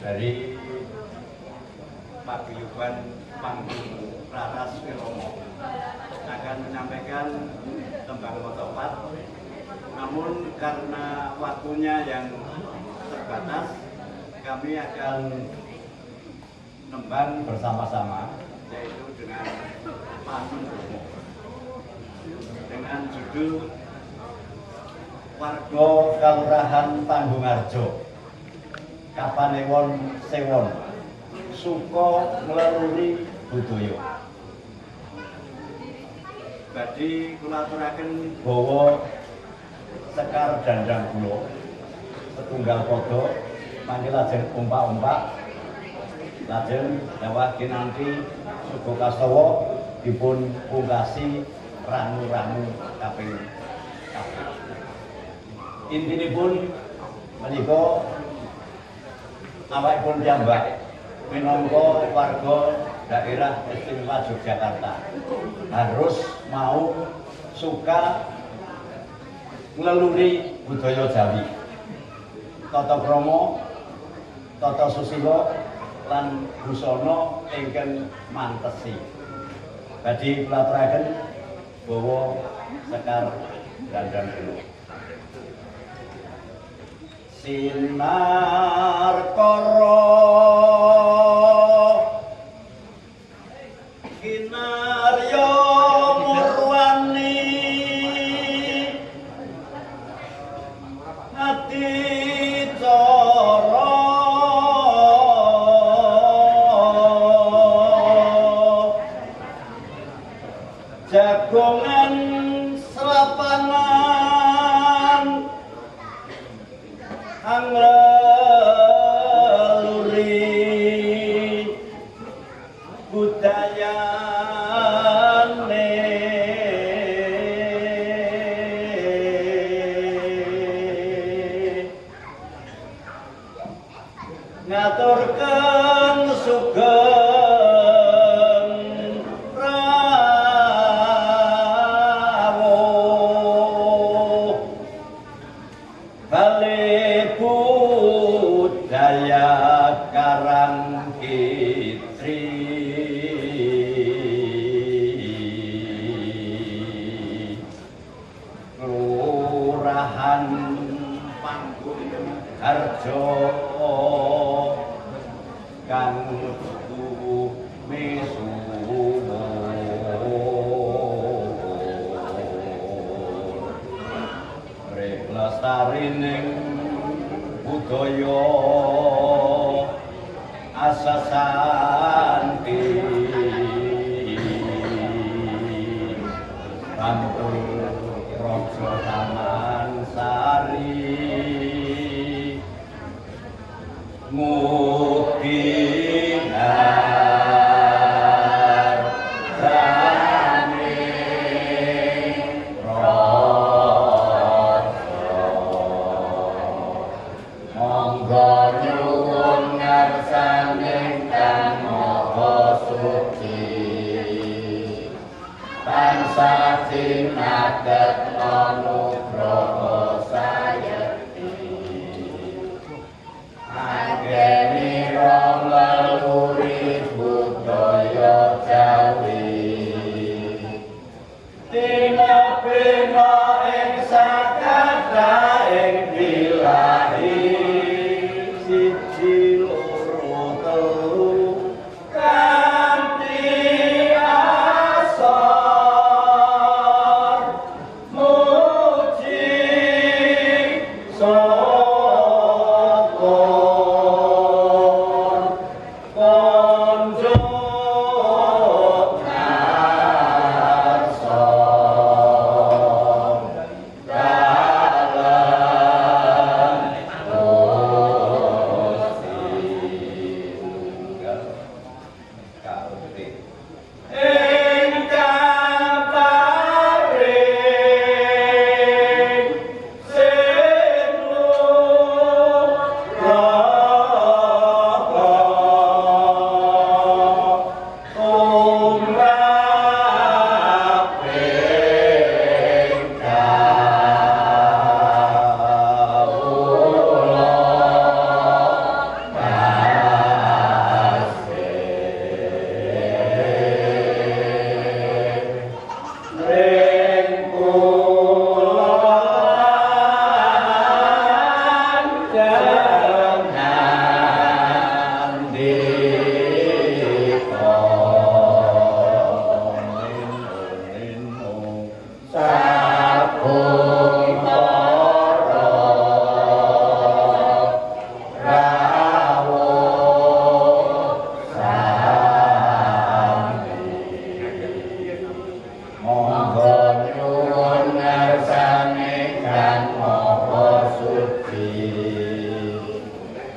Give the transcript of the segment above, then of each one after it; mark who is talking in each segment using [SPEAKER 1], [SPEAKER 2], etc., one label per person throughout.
[SPEAKER 1] dari Paguyuban Panggung Raras Wiromo akan menyampaikan tembang motopat, namun karena waktunya yang terbatas, kami akan nembang bersama-sama, yaitu dengan Panggung Romo dengan judul Warga Kalurahan Tanggungarjo Kapanewon Sewon Suko Ngleruri Budaya. Badhe kula aturaken bawa Sekar Dandang kula setunggal pada mangke lajeng umpak-umpak lajeng dawuh kinanthi Sugo Kastawa dipun pungkasi ranu-ranu kaping kaping. Intinipun menika awakipun piyambak minangka warga daerah istimewa Yogyakarta harus mau suka ngleluri budaya Jawi, tata krama, tata susila lan busana ingkang mantesi. Badhe kula aturaken bawa Sekar Dandang kula. Sinar kara kinarya murwani ati cara jagongan selapanan angleluri budayane ngaturken sugeng rawuh bale budaya Karang Kitri Kelurahan Panggung Harjo kang misuwur rek lestarining budaya asasanti Bantul Raja Taman Sari mugi Sinaket Anugraha Sayekti anggenira leluri budaya Jawi tinebena ing sakadaing bilahi siji loro telu kanthi asa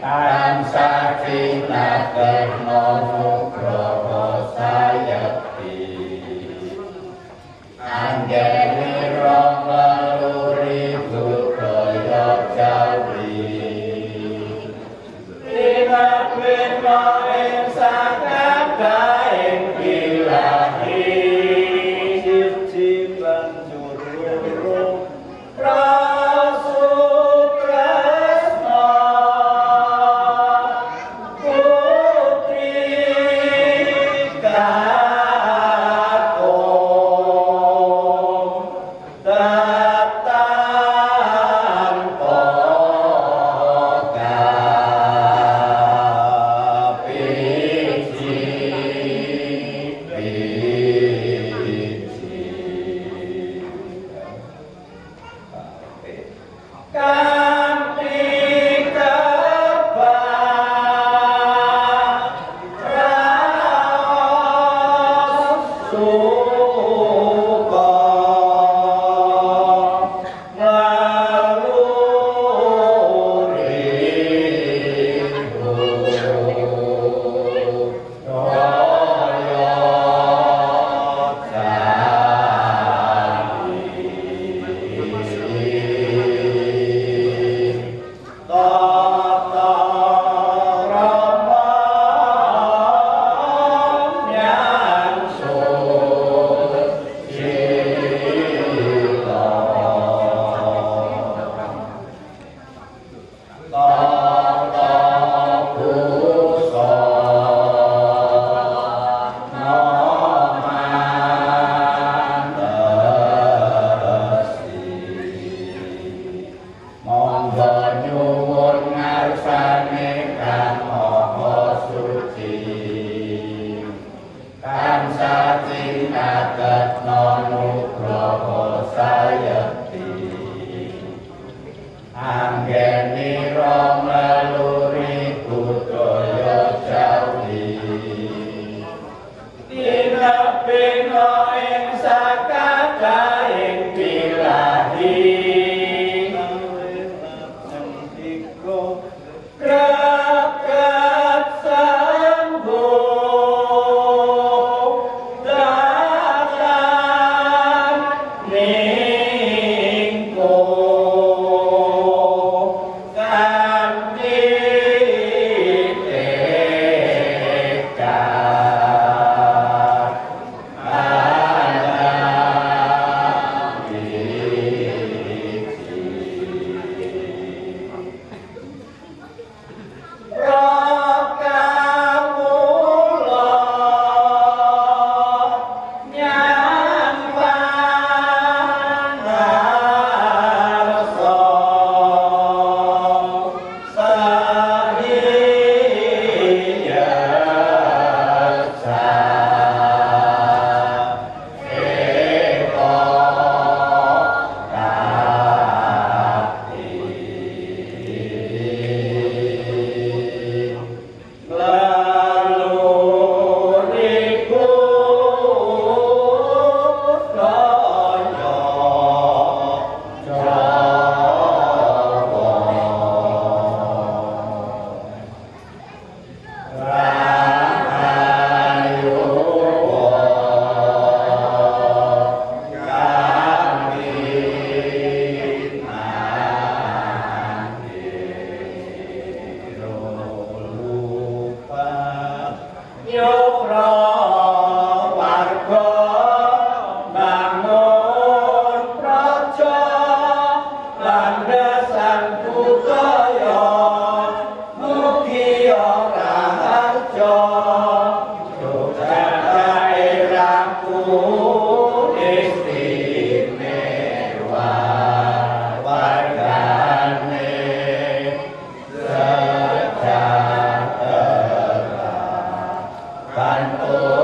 [SPEAKER 1] tansah kinakena nugraha sayekti anggene rong leluri budaya Jawi Rina ing sakabehing ilahi siji banjur loro Bantu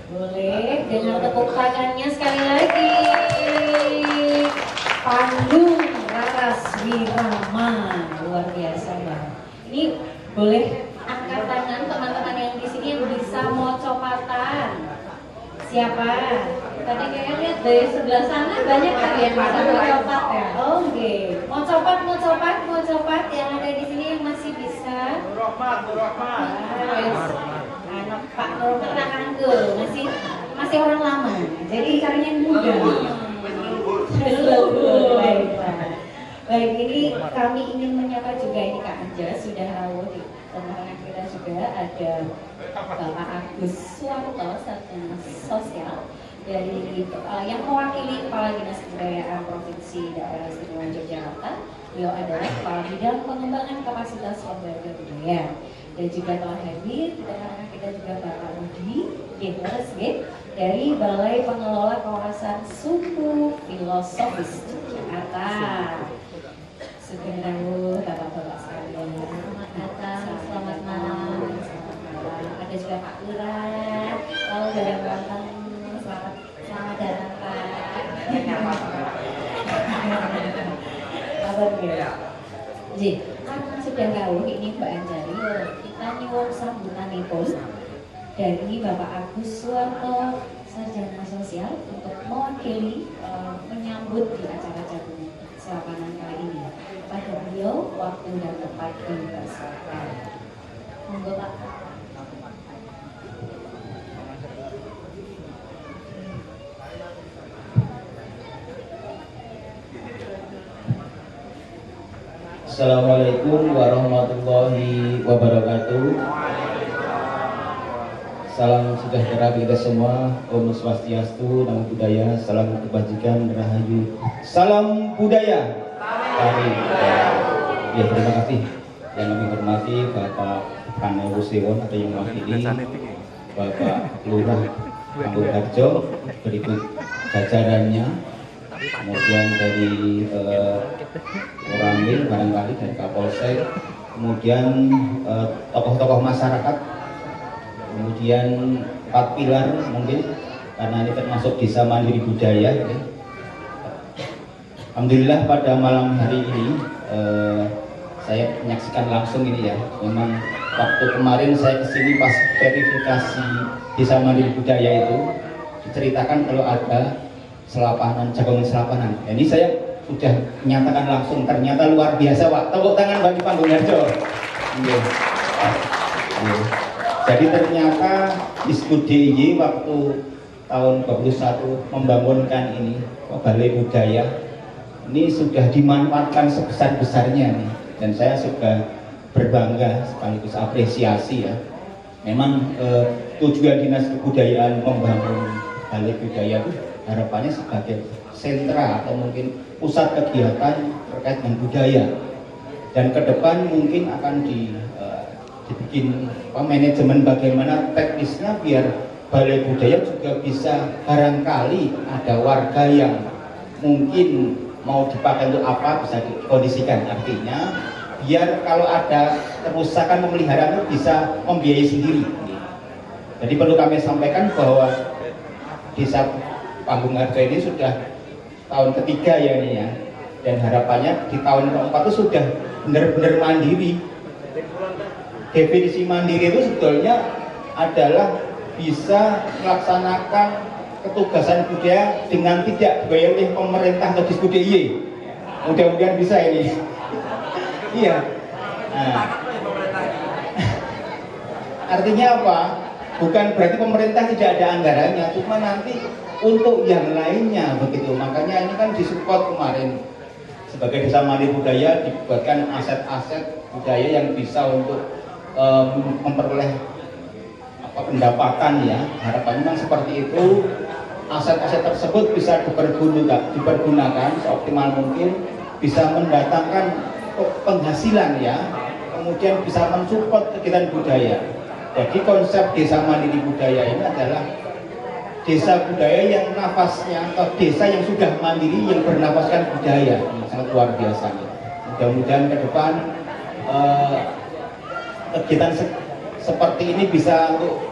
[SPEAKER 2] Boleh, dengan tepuk tangannya sekali lagi. Pandung Raras Wirama, luar biasa Mbak. Ini boleh angkat tangan teman-teman yang di sini yang bisa mocopatan. Siapa? Tadi kayaknya lihat dari sebelah sana banyak kan yang bisa mocopat ya. Oke, mocopat yang ada di sini yang masih bisa.
[SPEAKER 1] Rahmat.
[SPEAKER 2] Anak Pak Nurman Rakangke masih orang lama, jadi carinya yang muda. Baik, ini kami ingin menyapa juga ini Kak Anja sudah rawuh di tengah kita juga ada Bapak Agus Suwarto, Sarjana Sosial dari yang mewakili Kepala Dinas Kebudayaan Provinsi Daerah Istimewa Yogyakarta. Beliau adalah Kepala Bidang Pengembangan Kapasitas Lembaga Budaya. Dan juga telah hadir di tengah kita juga Bapak Rudi dari Balai Pengelola Kawasan Suku Filosofis Yogyakarta. Sugeng rawuh Bapak-bapak sekalian. Selamat datang, selamat malam. Ada juga Pak Lurah, lalu ada Bambang. Selamat datang Pak. Kabar ya. Jadi, karena sudah rawuh ini Mbak Anjali, kita nyuwun sambutanipun dari Bapak Agus Suwarto, Sarjana Sosial untuk mewakili menyambut di acara jagung selapanan kali ini. Pada beliau waktu dan tempat dipersilakan. Monggo Pak.
[SPEAKER 3] Assalamualaikum warahmatullahi wabarakatuh. Salam sejahtera kita semua. Om Swastiastu, Namo Buddhaya, salam kebajikan, rahayu. Salam budaya. Ya, terima kasih. Yang kami hormati Bapak Kanewu Sewon atau yang mewakili Bapak Lurah Panggung Harjo, berikut jajarannya. Kemudian dari Oramil barangkali dari Kapolsek, kemudian tokoh-tokoh masyarakat, kemudian 4 pilar mungkin karena ini termasuk desa mandiri budaya. Alhamdulillah pada malam hari ini saya menyaksikan langsung ini ya. Memang waktu kemarin saya kesini pas verifikasi desa mandiri budaya itu diceritakan kalau ada selapanan, jagongan selapanan. Ini saya sudah menyatakan langsung, ternyata luar biasa Pak. Tepuk tangan bagi Panggung Harjo. Jadi ternyata Disku DIY waktu tahun 21 membangunkan ini Balai Budaya ini sudah dimanfaatkan sebesar-besarnya nih. Dan saya sudah berbangga sekaligus apresiasi ya. Memang tujuan Dinas Kebudayaan membangun Balai Budaya itu harapannya sebagai sentra atau mungkin pusat kegiatan terkait dengan budaya, dan ke depan mungkin akan dibikin manajemen bagaimana teknisnya biar Balai Budaya juga bisa barangkali ada warga yang mungkin mau dipakai untuk apa bisa dikondisikan, artinya biar kalau ada kerusakan pemeliharaan itu bisa membiayai sendiri. Jadi perlu kami sampaikan bahwa desa Panggung Harjo ini sudah tahun ketiga ya ini ya, dan harapannya di tahun keempat itu sudah benar-benar mandiri. Definisi mandiri itu sebetulnya adalah bisa melaksanakan ketugasan budaya dengan tidak dibayar oleh pemerintah atau Disku DIY. Mudah-mudahan bisa ini. Iya. Nah, artinya apa? Bukan berarti pemerintah tidak ada anggarannya, cuma nanti untuk yang lainnya begitu. Makanya ini kan disupport kemarin sebagai desa mandiri budaya, dibuatkan aset-aset budaya yang bisa untuk memperoleh pendapatan ya. Harapannya kan seperti itu, aset-aset tersebut bisa dipergunakan seoptimal mungkin, bisa mendatangkan penghasilan ya, kemudian bisa mensupport kegiatan budaya. Jadi konsep desa mandiri budaya ini adalah desa budaya yang nafasnya, atau desa yang sudah mandiri yang bernafaskan budaya. Ini sangat luar biasa. Mudah-mudahan ke depan kegiatan seperti ini bisa untuk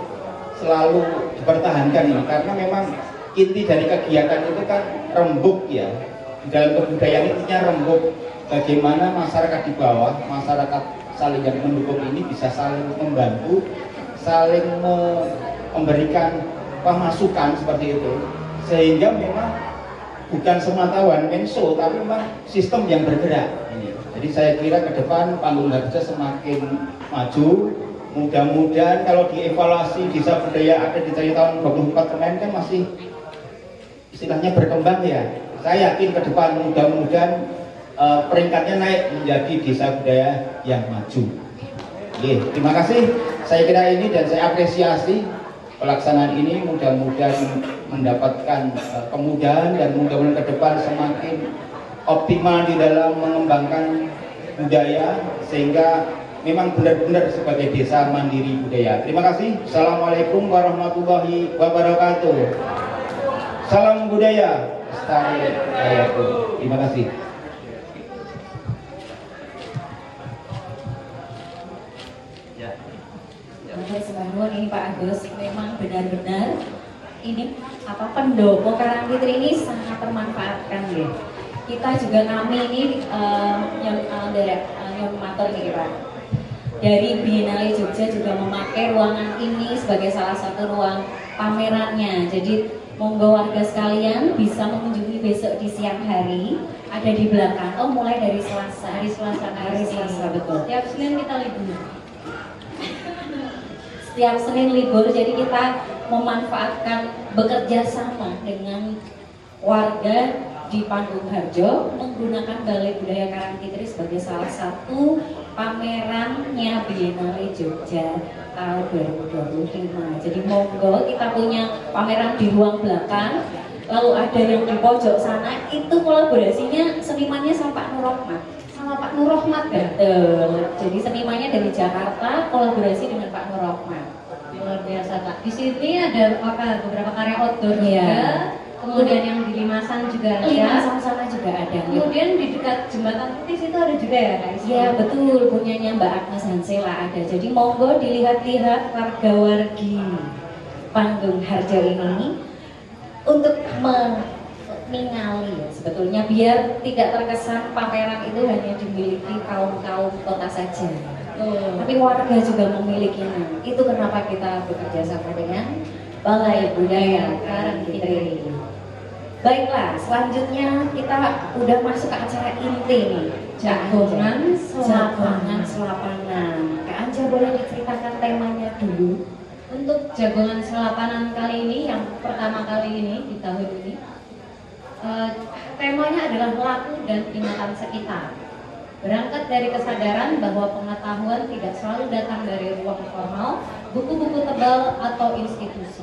[SPEAKER 3] selalu dipertahankan ini karena memang inti dari kegiatan itu kan rembuk ya. Di dalam kebudayaan intinya rembuk, bagaimana masyarakat di bawah, masyarakat saling yang mendukung ini bisa saling membantu, saling memberikan pemasukan seperti itu, sehingga memang bukan semata one man show tapi memang sistem yang bergerak ini. Jadi saya kira ke depan Panggung Harja semakin maju. Mudah-mudahan kalau dievaluasi desa budaya ada di tahun 24 kemarin kan masih istilahnya berkembang ya. Saya yakin ke depan mudah-mudahan peringkatnya naik menjadi desa budaya yang maju. Oke, terima kasih. Saya kira ini dan saya apresiasi pelaksanaan ini, mudah-mudahan mendapatkan kemudahan dan mudah-mudahan ke depan semakin optimal di dalam mengembangkan budaya sehingga memang benar-benar sebagai desa mandiri budaya. Terima kasih. Assalamualaikum warahmatullahi wabarakatuh. Salam budaya. Terima kasih.
[SPEAKER 2] Sembahun ini Pak Agus, memang benar-benar ini pendopo Karangfitri ini sangat termanfaatkan ya. Kita juga kami ini yang matur nih Pak. Dari Biennale Jogja juga memakai ruangan ini sebagai salah satu ruang pamerannya. Jadi monggo warga sekalian bisa mengunjungi besok di siang hari, ada di belakang. Oh, mulai dari Selasa, hari Selasa betul. Tiap Senin kita libur. Setiap Senin libur, jadi kita memanfaatkan bekerja sama dengan warga di Panggung Harjo menggunakan Balai Budaya Karangfitri sebagai salah satu pamerannya Biennale Jogja tahun 2025. Jadi monggo kita punya pameran di ruang belakang, lalu ada yang di pojok sana itu kolaborasinya senimannya sama Pak Nur Rohmat. Sama Pak Nur Rohmat betul. Jadi senimannya dari Jakarta kolaborasi dengan Pak Nur Rohmat. Luar biasa Kak. Di sini ada beberapa karya outdoor juga. Kemudian yang di Limasan juga ada. Limasan sana juga ada. Kemudian di dekat Jembatan Putih situ ada juga ya Kak? Iya betul, punyanya Mbak Agnes Hansela ada. Jadi monggo dilihat-lihat warga-wargi Panggung Harjo ini untuk mengingali sebetulnya biar tidak terkesan pameran itu hanya dimiliki kaum-kaum kota saja. Tapi warga juga memilikinya. Itu kenapa kita bekerja sama dengan Balai Budaya Karangfitri. Baiklah, selanjutnya kita udah masuk ke acara inti nih, jagongan selapanan. Kak Anja boleh diceritakan temanya dulu? Untuk jagongan selapanan kali ini, yang pertama kali ini di tahun ini, temanya adalah laku dan ingatan sekitar. Berangkat dari kesadaran bahwa pengetahuan tidak selalu datang dari ruang formal, buku-buku tebal atau institusi,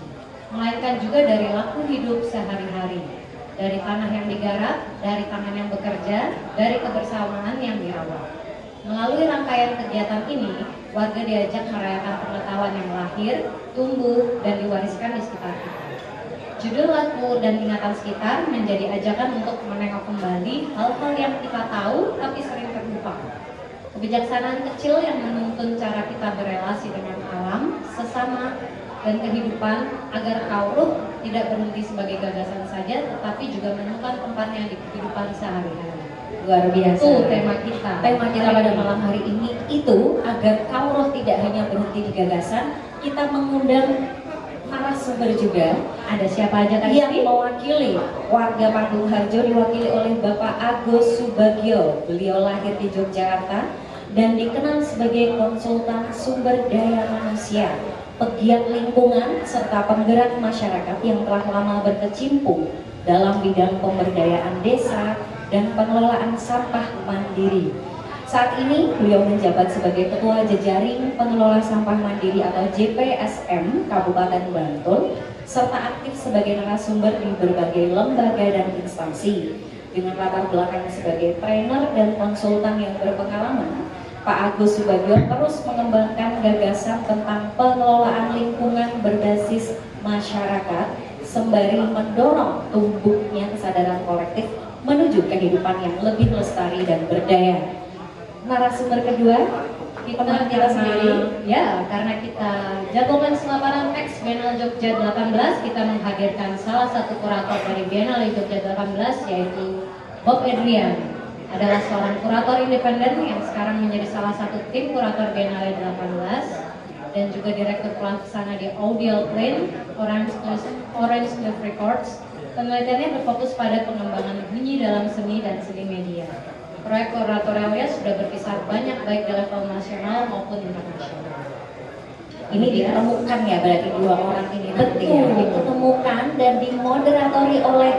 [SPEAKER 2] melainkan juga dari laku hidup sehari-hari. Dari tanah yang digarap, dari tangan yang bekerja, dari kebersamaan yang dirawat. Melalui rangkaian kegiatan ini, warga diajak merayakan pengetahuan yang lahir, tumbuh, dan diwariskan di sekitar kita. Judul laku dan ingatan sekitar menjadi ajakan untuk menengok kembali hal-hal yang kita tahu tapi sering terlupa. Kebijaksanaan kecil yang menuntun cara kita berelasi dengan alam, sesama, dan kehidupan agar kauruh tidak berhenti sebagai gagasan saja tetapi juga menemukan tempatnya di kehidupan sehari-hari. Luar biasa. Itu tema kita. Tema kita pada malam hari ini itu agar kauruh tidak hanya berhenti di gagasan, kita mengundang narasumber juga. Ada siapa aja tadi yang mewakili warga Panggung Harjo, diwakili oleh Bapak Agus Subagio. Beliau lahir di Yogyakarta dan dikenal sebagai konsultan sumber daya manusia, pegiat lingkungan, serta penggerak masyarakat yang telah lama berkecimpung dalam bidang pemberdayaan desa dan pengelolaan sampah mandiri. Saat ini beliau menjabat sebagai Ketua Jejaring Pengelola Sampah Mandiri atau JPSM Kabupaten Bantul, serta aktif sebagai narasumber di berbagai lembaga dan instansi. Dengan latar belakang sebagai trainer dan konsultan yang berpengalaman, Pak Agus Subagio terus mengembangkan gagasan tentang pengelolaan lingkungan berbasis masyarakat sembari mendorong tumbuhnya kesadaran kolektif menuju kehidupan yang lebih lestari dan berdaya. Narasumber kedua Kita sendiri.
[SPEAKER 4] Ya, karena kita jagoan selaparan X Biennale Jogja 18, kita menghadirkan salah satu kurator dari Biennale Jogja 18, yaitu Bob Adrian. Adalah seorang kurator independen yang sekarang menjadi salah satu tim kurator Biennale 18 dan juga direktur pelaksana di Audio Plane, Orange Cliff Records. Penelitiannya berfokus pada pengembangan bunyi dalam seni dan seni media. Proyek kuratorialnya sudah berkisar banyak baik di level nasional maupun internasional.
[SPEAKER 2] Ini ditemukan ya berarti dua orang ini betul ditemukan dan dimoderatori oleh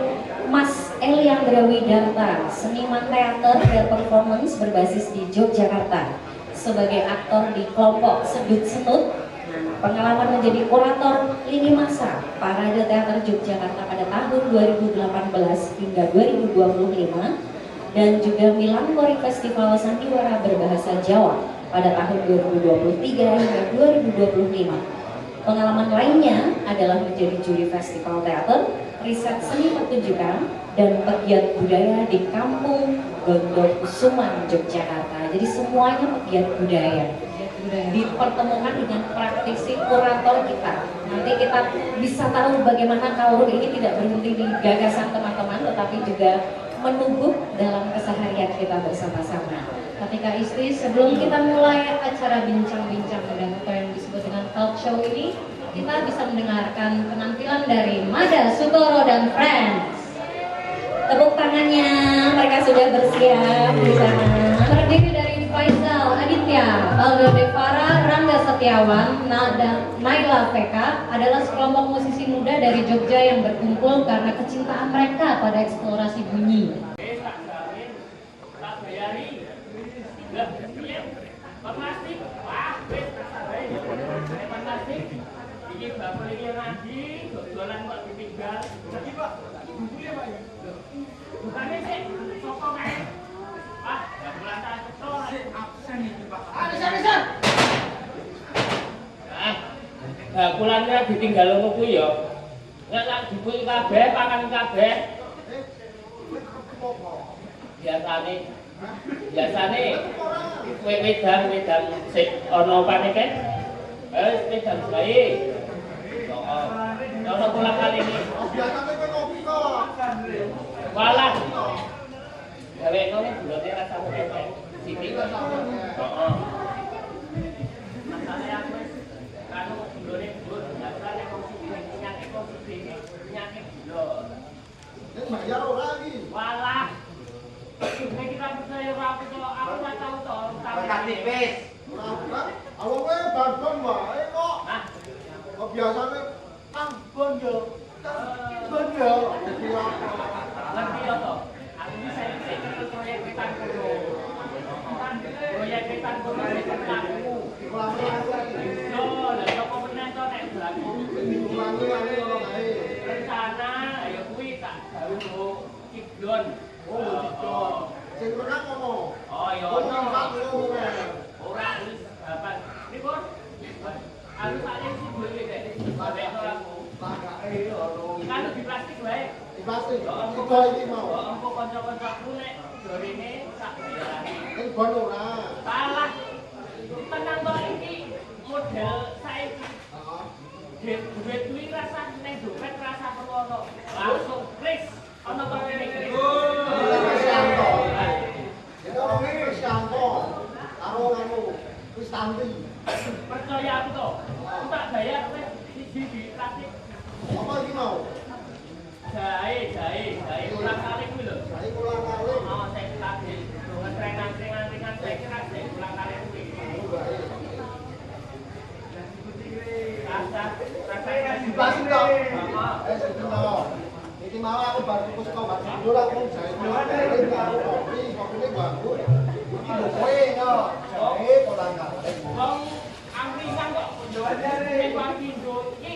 [SPEAKER 2] Mas Eliandra Widanta, seniman teater dan performance berbasis di Yogyakarta. Sebagai aktor di kelompok Sedut Senut, pengalaman menjadi kurator lini masa Parade Teater Yogyakarta pada tahun 2018 hingga 2025 dan juga Milankori Festival Sandiwara Berbahasa Jawa pada tahun 2023 hingga 2025. Pengalaman lainnya adalah menjadi juri festival teater, riset seni pertunjukan, dan pegiat budaya di Kampung Gondokusuman, Yogyakarta. Jadi semuanya pegiat budaya. Dipertemukan dengan praktisi kurator kita. Nanti kita bisa tahu bagaimana Kaur ini tidak berhenti di gagasan teman-teman, tetapi juga menunggu dalam keseharian kita bersama-sama.
[SPEAKER 4] Ketika istri, sebelum kita mulai acara bincang-bincang dan atau yang disebut dengan talk show ini, kita bisa mendengarkan penampilan dari Mada Sutoro dan Friends.
[SPEAKER 2] Tepuk tangannya, mereka sudah bersiap di sana.
[SPEAKER 4] Terdiri dari Faisal Aditya, Aldo Devara, Rangga Setiawan, dan Naila Veka adalah sekelompok musisi muda dari Jogja yang berkumpul karena kecintaan mereka pada eksplorasi bunyi.
[SPEAKER 1] Kulanya ditinggal ngono kuwi ya. Nek lak dipuki kabeh, pangan kabeh. Biasane kowe wedang sik ana opane kan? Wedang bae. Heeh. Ono pulang kali ini. Biasane kowe ngopi kok. Walah. Gawe ngono bulote rasa enak. Siti kok. Heeh. Masane aku kanu bulone bul, dasane kok penyakit gula. Nek bayar ora iki. Walah. Nek kita percaya ora aku ora tau to. Makan tipis. Ora. Awake babon wae kok. Hah? Kok biasane ambon yo. Ambon yo. Ngerti yo to. Aku bisa iki proyek wetan kono. Proyek wetan kono iki aku. Rencana ya kuwi tak gawe Kidon. Oh, Kidon. Sing menang ngomong. Oh, ya. Ora wis bapak. Pripun? Aku sakjane sing duwe dek. Bapak aku. Pakake ono. Kan di plastik wae. Di plastik. Tiga iki mau. Engko kanca-kancaku nek dorene sak bayarane. Ning bon ora. Salah. Tenang to iki model saiki. Heeh. Duit rasa ning dompet rasa perlu ono. Langsung kris ono pamene kris. Kristanto. Itu orangnya Kristanto. Karo kamu Kristanti. Percaya aku to. Aku tak bayar wis di plastik. Apa iki mau? Jahe ulang kali kuwi lho. Jahe ulang kali. Oh, saya tadi. Ngetrenang-trengan saya kira saya ulang kali kuwi. Rasa dibas to. Heeh. Sebentar. Iki mau aku baru tukus kok, Mas. Dulu aku jahe karo kopine bagus. Iki lho kowe yo. Jahe ulang kali. Wong angkringan kok ndowajare pagi ndo iki.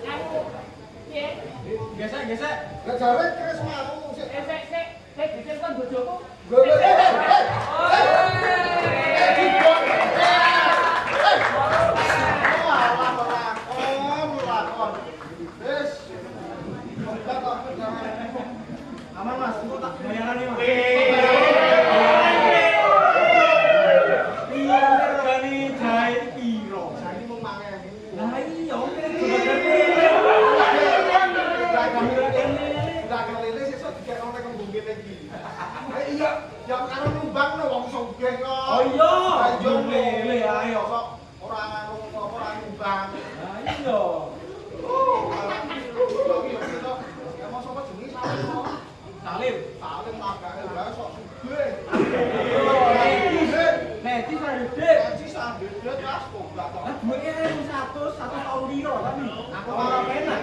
[SPEAKER 1] Aku Gesek. Lah jare kris mau sik. Sik ditelepon bojoku. Aman Mas, engko tak bayaran Mas.
[SPEAKER 5] tahun liro tapi aku malah penak.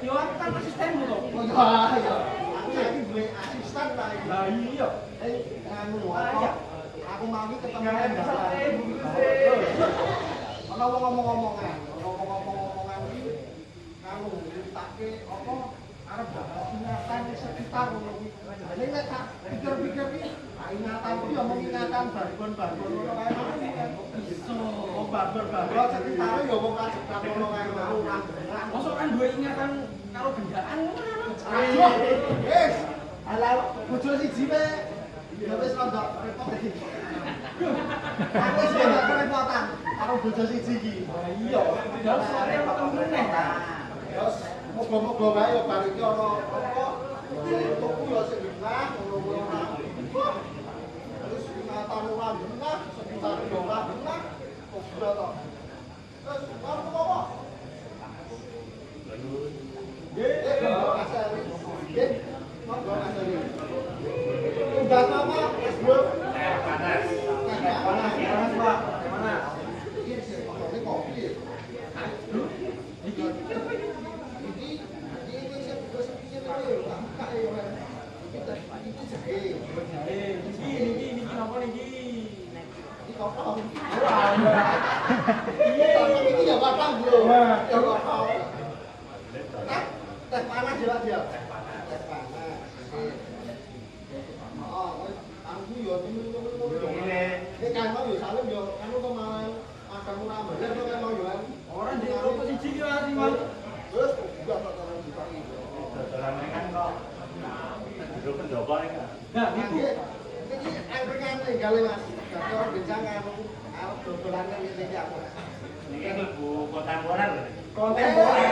[SPEAKER 5] Yo aku kan asistenmu to.
[SPEAKER 6] Oh iya. Aku lagi duwe asisten ta iki.
[SPEAKER 5] Lah iya.
[SPEAKER 6] Nganu apa? Aku mau iki ketemu ana wong ngomong-ngomongan, ngomong-ngomongan iki nganu ditake apa arep ingatan di sekitar ngono kuwi. Nek nek tak pikir-pikir iki ingatan kuwi omong ingatan barbon-barbon ngono kae. Oh barbon-barbon sekitare ya wong kajedak ngono kae mau.
[SPEAKER 5] Mosok kan duwe ingatan karo bendaan ngono.
[SPEAKER 6] Wis. Ala bojo siji wae. Ya wis rada repot iki. Aku wis ora kerepotan karo bojo siji iki.
[SPEAKER 5] Iya, padahal sore ketemu meneh ta.
[SPEAKER 6] Terus moga-moga wae ya bar iki ana apa? Tuku ya sing genah ngono-ngono ora. Terus ingatan ora genah, sekitar yo ora genah. Kok ora to? Terus apa? Udah apa? Es bro.
[SPEAKER 1] Panas.
[SPEAKER 6] Panas, Pak. Panas. Ini kopi.
[SPEAKER 5] Ini napa niki?
[SPEAKER 6] Ini kopi. Ini ya patang bro. Ya kopi. Teh panas jelas dia. Teh panas. Oh, aku yo ini kan mau yo salim yo anu kok mau makan murah bener kok kan mau yo.
[SPEAKER 5] Orang di toko siji ki ora Mas.
[SPEAKER 6] Terus enggak tak taruh di kaki.
[SPEAKER 1] Dodolan kan kok. Dulu pendopo iki.
[SPEAKER 5] Nah, niku
[SPEAKER 6] Ini angkringan tinggal Mas. Kalau bencang anu arep dodolannya iki aku.
[SPEAKER 1] Niki mlebu kontemporer.
[SPEAKER 6] Kontemporer.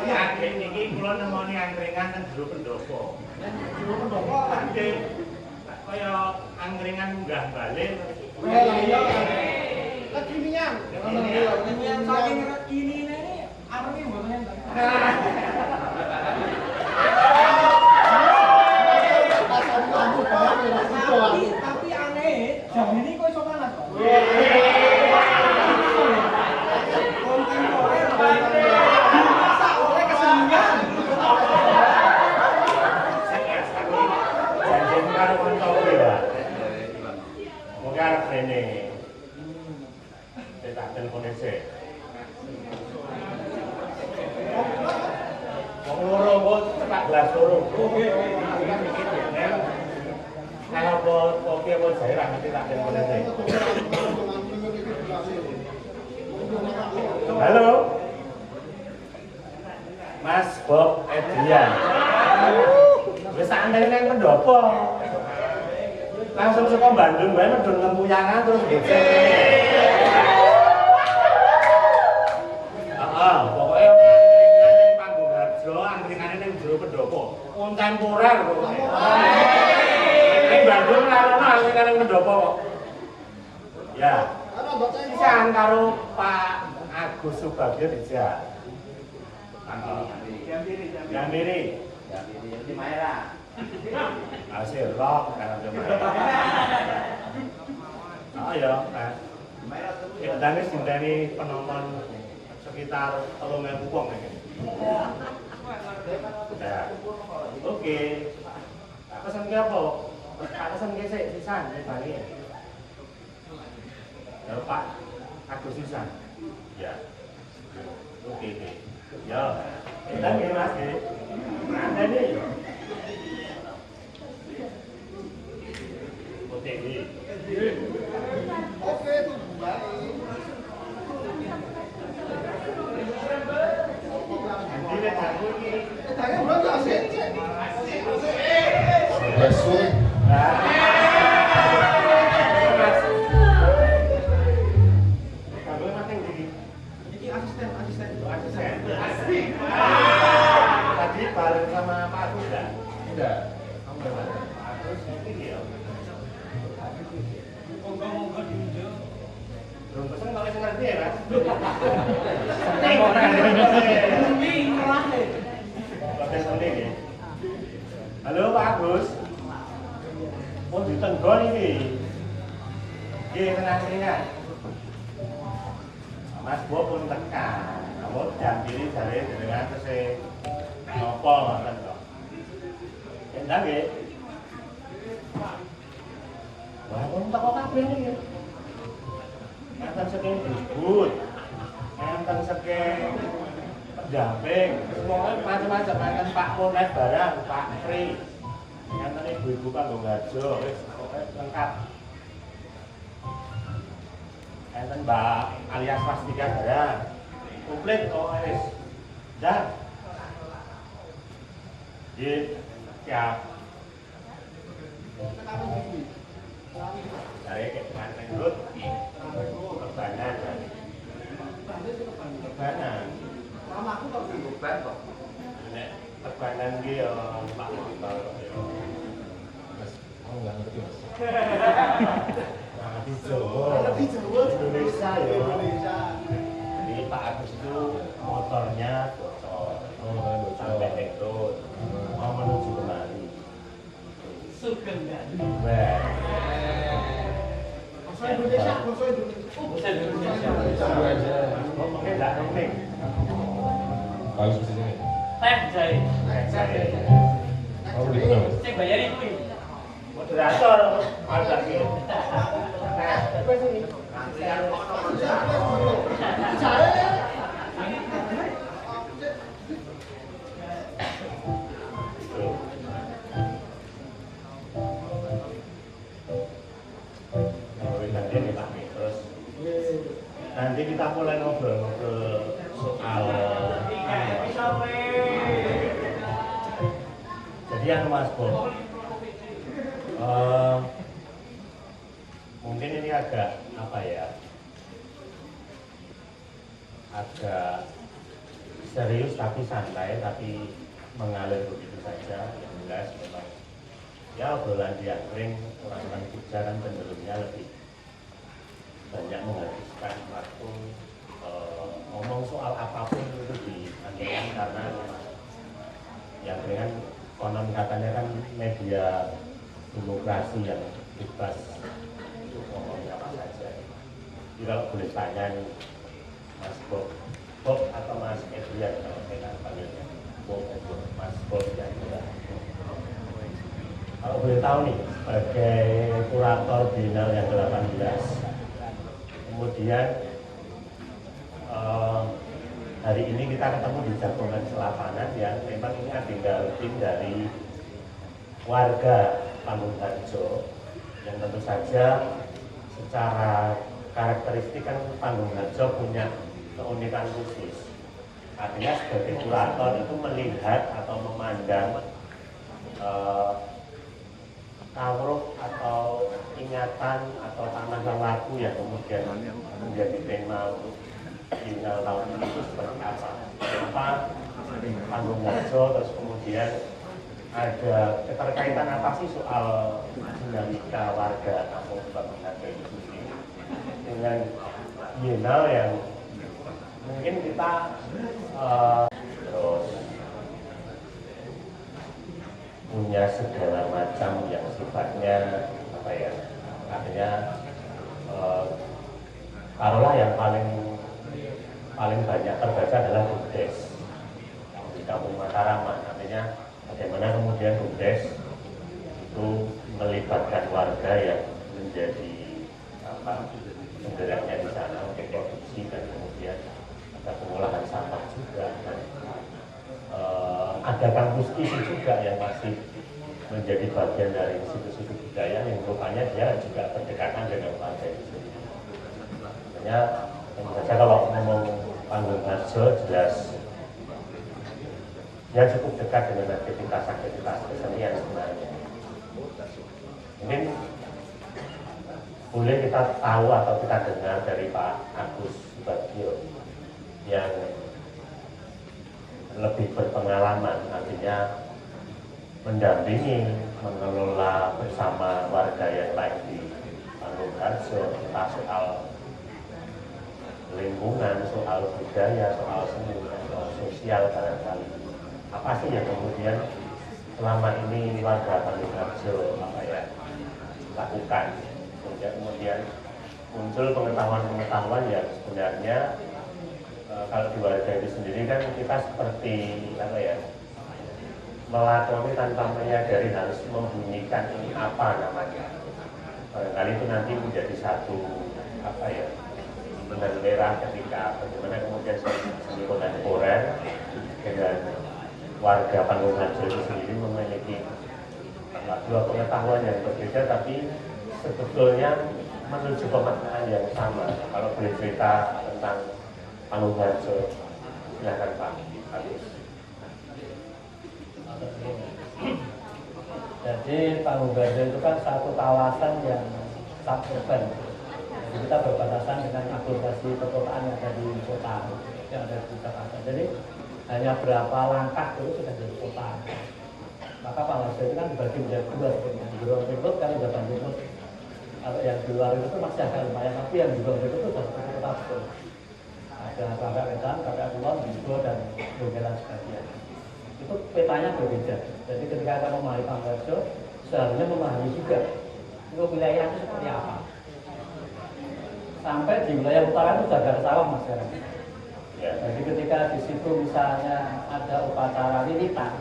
[SPEAKER 1] Ya, niki kula nemoni angkringan teng jero pendopo.
[SPEAKER 6] Jero pendopo
[SPEAKER 1] Ade kaya angkringan munggah balik.
[SPEAKER 6] Lah iya. Kekinian.
[SPEAKER 5] yang saking ini arep mboten enten. Tapi aneh, jam ini kok iso panas. Kontemporer dimasak oleh kesenian.
[SPEAKER 1] Janjian karo kanca kuwi, Pak. Mungkin arep rene. Tak telepon sik. Wong loro kok cepak gelas loro. Oke. Kalau kopi apa jairah nanti tak telepon sik. Halo. Mas Bob Edrian. Wis santai nang pendopo. Langsung saka Bandung wae medun Lempuyangan terus ngece. Pokoknya angkringan Panggung Harjo, angkringan yang jero pendopo. Kontemporer pokoknya. Ini Bandung lalu angkringan yang pendopo kok. Ya. Pisan karo Pak Agus Subagio dijak. Jambiri. Di Maera. Asir rock karena di Maera. Oh ya, kita tangis dari penonton sekitar 3.000 wong iki. Nah, oke. Pesan ki apa? Pesan ki sik sisan bali. Ya Pak Agus sisan. Ya. Oke. Ya. Kita nggih Mas nggih. Ada nih. Oke.
[SPEAKER 6] Oke tuh baik.
[SPEAKER 5] Iki asisten.
[SPEAKER 1] Tadi bareng sama Pak Agus enggak? Enggak. Pak Agus ini ya.
[SPEAKER 5] Monggo diunjuk.
[SPEAKER 1] Belum pesen kalau ngerti ya, Mas.
[SPEAKER 5] Ini ngelahe.
[SPEAKER 1] Pakai kuning ya. Halo Pak Agus.
[SPEAKER 7] pun ditenggon ini. Nggih tenang-tenang. Mas Bob pun tekan. Namun jam kiri jare jenengan tesih nopo ngoten kok. Endang nggih. Wah, pun teko kabeh niki. Enten saking disebut. Enten saking pendamping, semuanya macam-macam. Enten Pak Monet barang, Pak Pri. Enten ibu-ibu kanggo ngajo, wis pokoke lengkap. Enten Mbak alias Swastika barang. Komplit kok wis. Dan siap. Dari keterangan Rut, kebanan. Kebanan.
[SPEAKER 6] Mama aku kok beban kok.
[SPEAKER 7] Nek kebanan ki yo Pak Motor yo.
[SPEAKER 8] Mas, aku nggak ngerti mas.
[SPEAKER 7] Nah, di Jawa, Indonesia yo. Jadi Pak Agus itu motornya bocor. Sampai hektot. Mau menuju kemari.
[SPEAKER 1] Sugeng kan.
[SPEAKER 7] Wah.
[SPEAKER 6] Bahasa Indonesia, bahasa Indonesia.
[SPEAKER 1] Bahasa Indonesia.
[SPEAKER 7] Ngomongnya nggak ngerti.
[SPEAKER 8] Bagus di sini.
[SPEAKER 1] Teh jai.
[SPEAKER 8] Oh gitu mas.
[SPEAKER 1] Cek bayarin kuwi.
[SPEAKER 7] Moderator ada gitu. Terus nanti kita mulai ngobrol-ngobrol soal jadi anu Mas Bob, mungkin ini agak apa ya, agak serius tapi santai, tapi mengalir begitu saja. Yang jelas memang ya obrolan di angkring orang-orang Jogja kan cenderungnya lebih banyak menghabiskan waktu ngomong soal apapun itu di angkringan, karena yang dengan konon katanya kan media demokrasi yang bebas untuk ngomong apa saja. Jadi kalau boleh tanya nih, Mas Bob atau Mas Edrian, kalau saya kan panggilnya Bob, Mas Bob yang jelas. Kalau boleh tahu nih, sebagai kurator Biennale yang 18, kemudian hari ini kita ketemu di Jagongan Selapanan yang memang ini agenda rutin dari warga Panggung Harjo, yang tentu saja secara karakteristik kan Panggung Harjo punya keunikan khusus. Artinya sebagai kurator itu melihat atau memandang kawruh atau ingatan atau tanaman lagu yang kemudian menjadi tema untuk Biennale tahun ini itu seperti apa? Kenapa Panggung Harjo, terus kemudian ada keterkaitan apa sih soal dinamika warga Kampung Panggung Harjo itu sendiri dengan Biennale yang mungkin kita terus punya segala macam yang sifatnya apa ya, artinya taruhlah yang paling banyak terbaca adalah BUMDes di Kampung Mataraman. Artinya bagaimana kemudian BUMDes itu melibatkan warga yang menjadi apa penggeraknya di sana untuk produksi, dan kemudian ada pengolahan sampah juga, dan ada kampus isi juga yang masih menjadi bagian dari institusi budaya yang rupanya dia juga berdekatan dengan warga itu sendiri. Sebenarnya tentu saja kalau ngomong Panggung Harjo jelas dia cukup dekat dengan aktivitas kesenian sebenarnya. Mungkin boleh kita tahu atau kita dengar dari Pak Agus Subagio yang lebih berpengalaman, artinya mendampingi, mengelola bersama warga yang lain di Panggung Harjo, entah soal lingkungan, soal budaya, soal seni, soal sosial barangkali. Apa sih yang kemudian selama ini warga Panggung Harjo apa ya dilakukan. Sehingga kemudian muncul pengetahuan-pengetahuan yang sebenarnya kalau di warga itu sendiri kan kita seperti apa ya, melakoni tanpa menyadari harus membunyikan ini apa namanya. Barangkali itu nanti menjadi satu apa ya, penerlera ketika bagaimana kemudian seni kontemporer dengan warga Panggung Harjo itu sendiri memiliki dua pengetahuan yang berbeda, tapi sebetulnya menuju pemaknaan yang sama. Kalau boleh cerita tentang Panggung Harjo, silakan Pak Agus.
[SPEAKER 9] Jadi Panggung Harjo itu kan satu kawasan yang suburban. Jadi kita berbatasan dengan aglomerasi perkotaan yang ada di kota, yang ada di Jakarta. Jadi hanya berapa langkah itu sudah jadi kota. Maka Panggung Harjo itu kan dibagi menjadi dua sebenarnya. Di luar Timur kan sudah Timur. Kalau yang di luar itu masih agak lumayan, tapi yang di luar itu sudah seperti kota betul. Ada Kakak Wetan, Kakak Kulon, Bigo, dan Donggala sebagian. Itu petanya berbeda. Jadi ketika akan memahami Panggung Harjo, seharusnya memahami juga itu wilayah itu seperti apa. Sampai di wilayah utara itu jaga sawah Mas sekarang. Jadi ketika di situ misalnya ada upacara lilitan,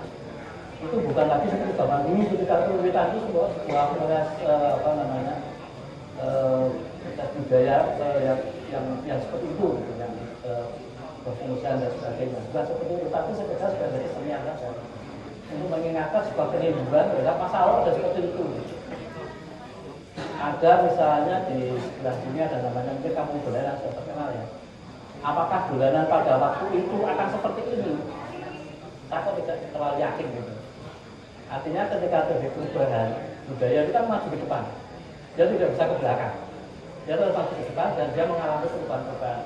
[SPEAKER 9] itu bukan lagi seperti zaman dulu ketika itu lilitan itu sebuah proses apa namanya budaya yang seperti itu, gitu, yang berfungsian dan sebagainya. Bukan seperti itu, tapi sekedar sebagai kesenian saja untuk mengingatkan sebuah kerinduan terhadap masa lalu ada seperti itu. Ada misalnya di sebelah sini ada namanya mungkin kampung dolanan sudah terkenal ya. Apakah dolanan pada waktu itu akan seperti ini? Saya kok tidak terlalu yakin gitu. Artinya ketika terjadi perubahan budaya itu kan maju ke depan, dia tidak bisa ke belakang. Dia terus maju ke depan dan dia mengalami perubahan-perubahan,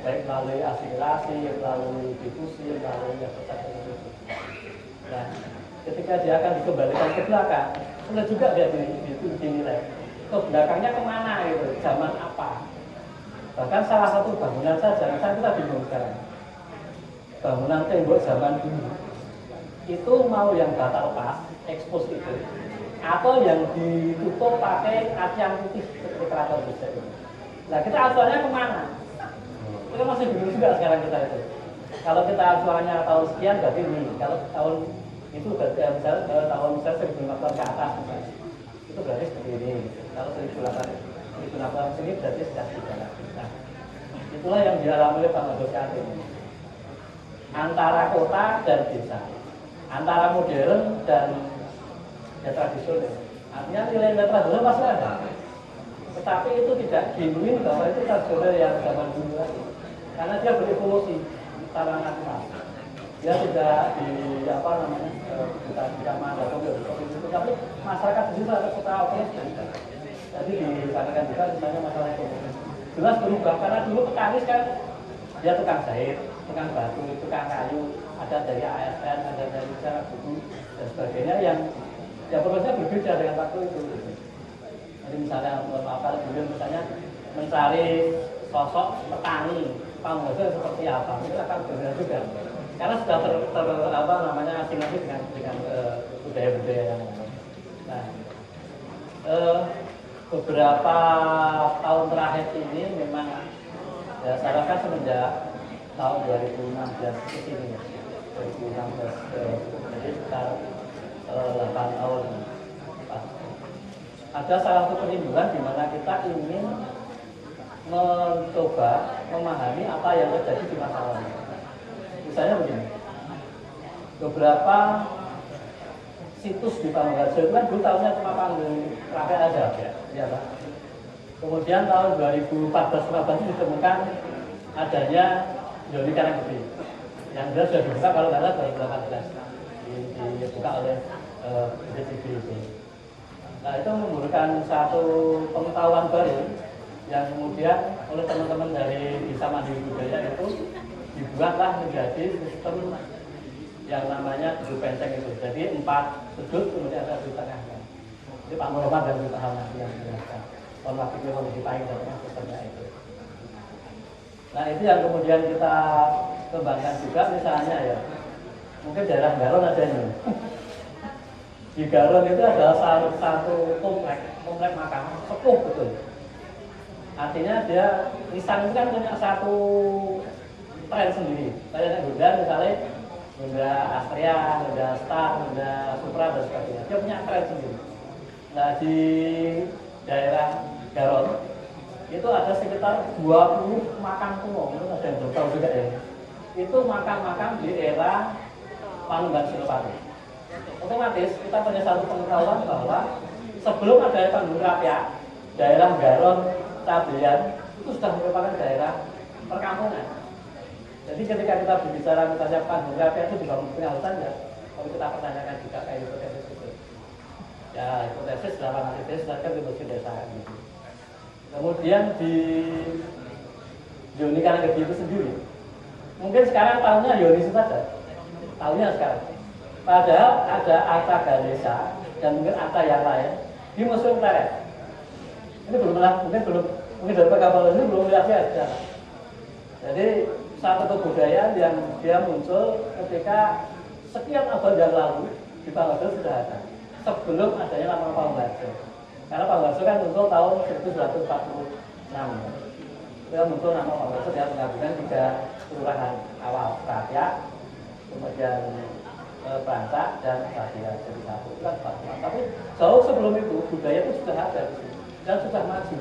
[SPEAKER 9] baik melalui asimilasi, melalui difusi, melalui yang seperti itu. Nah, ketika dia akan dikembalikan ke belakang, sudah juga dia dinilai ke belakangnya kemana gitu, zaman apa. Bahkan salah satu bangunan saja, saya kita bingung sekarang. Bangunan tembok zaman dulu itu mau yang batal pas, ekspos itu, atau yang ditutup pakai cat yang putih seperti keraton bisa itu. Nah kita acuannya kemana? Kita masih bingung juga sekarang kita itu. Kalau kita acuannya tahun sekian berarti ini, kalau tahun itu berarti misalnya tahun 1900 ke atas misalnya, itu berarti seperti ini. Kalau 1800 sini berarti sudah tidak lagi. Nah, itulah yang dialami oleh Panggung Harjo saat ini. Antara kota dan desa, antara modern dan ya tradisional. Artinya nilai-nilai tradisional masih ada, tetapi itu tidak diimbing bahwa itu tradisional yang zaman dulu lagi, karena dia berevolusi secara natural. Dia tidak di apa namanya kita mana tapi masyarakat di situ ada kota oke. Jadi dikatakan juga misalnya masalah ekonomi jelas berubah, karena dulu petani kan dia tukang jahit, tukang batu, tukang kayu, ada dari ASN, ada dari cara buku dan sebagainya yang prosesnya berbeda dengan waktu itu. Jadi misalnya apa dulu misalnya mencari sosok petani Panggung Harjo seperti apa, itu akan berbeda juga karena sudah apa namanya asing-asing dengan budaya-budaya yang lain. Nah, beberapa tahun terakhir ini memang ya saya rasa semenjak tahun 2016 ke sini, 2016 jadi sekitar 8 tahun. Ada salah satu perinduan di mana kita ingin mencoba memahami apa yang terjadi di masa lalu. Misalnya begini, beberapa situs di Panggung Harjo itu kan dulu tahunnya cuma panggung rakyat aja, ya Pak. Kemudian tahun 2014-15 ditemukan adanya Yoni Karanggede yang sudah dibuka kalau nggak salah 2018 dibuka oleh BCB itu. Nah itu memberikan satu pengetahuan baru yang kemudian oleh teman-teman dari Desa Mandiri Budaya itu dibuatlah menjadi sistem yang namanya gedung penteng itu. Jadi 4 sudut kemudian ada di tengahnya. Jadi Pak Muhammad dan Pak Hamad yang menjelaskan. Kalau waktu itu mau dipakai dan sistemnya itu. Nah itu yang kemudian kita kembangkan juga misalnya ya. Mungkin daerah Galon ada ini. Di Garon itu adalah salah satu komplek makam sepuh betul. Artinya dia lisan itu kan punya satu tren sendiri. Kayak Honda misalnya, Honda Astrea, Honda Star, Honda Supra dan sebagainya. Dia punya tren sendiri. Nah di daerah Garon itu ada sekitar 20 makam kuno. Itu ada yang belum tahu juga ya. Itu makam-makam di era Panunggan Sinopati. Otomatis kita punya satu pengetahuan bahwa sebelum ada Pandung Rapia, daerah Garon, Cabean itu sudah merupakan daerah perkampungan. Jadi ketika kita berbicara misalnya Pandung Rapia itu dibangun penghalusan ya, kalau kita pertanyakan juga kayak hipotesis itu. Ya hipotesis dalam analisis kan itu desa gitu. Kemudian di Yoni Karangkedi itu sendiri, mungkin sekarang tahunnya Yoni saja, tahunnya sekarang. Padahal ada Arta Ganesha dan mungkin Arta yang lain di Museum Pleret. Ini mungkin dari kapal ini belum lihat ya. Jadi satu kebudayaan yang dia muncul ketika sekian abad yang lalu di Pangwarso sudah ada. Sebelum adanya nama Pangwarso. Karena Pangwarso kan muncul tahun 1946. Dia muncul nama Pangwarso dia menggabungkan 3 kelurahan awal, Rakyat, kemudian Bancak dan Rakyat jadi satu. Tapi jauh sebelum itu budaya itu sudah ada di sini dan sudah maju.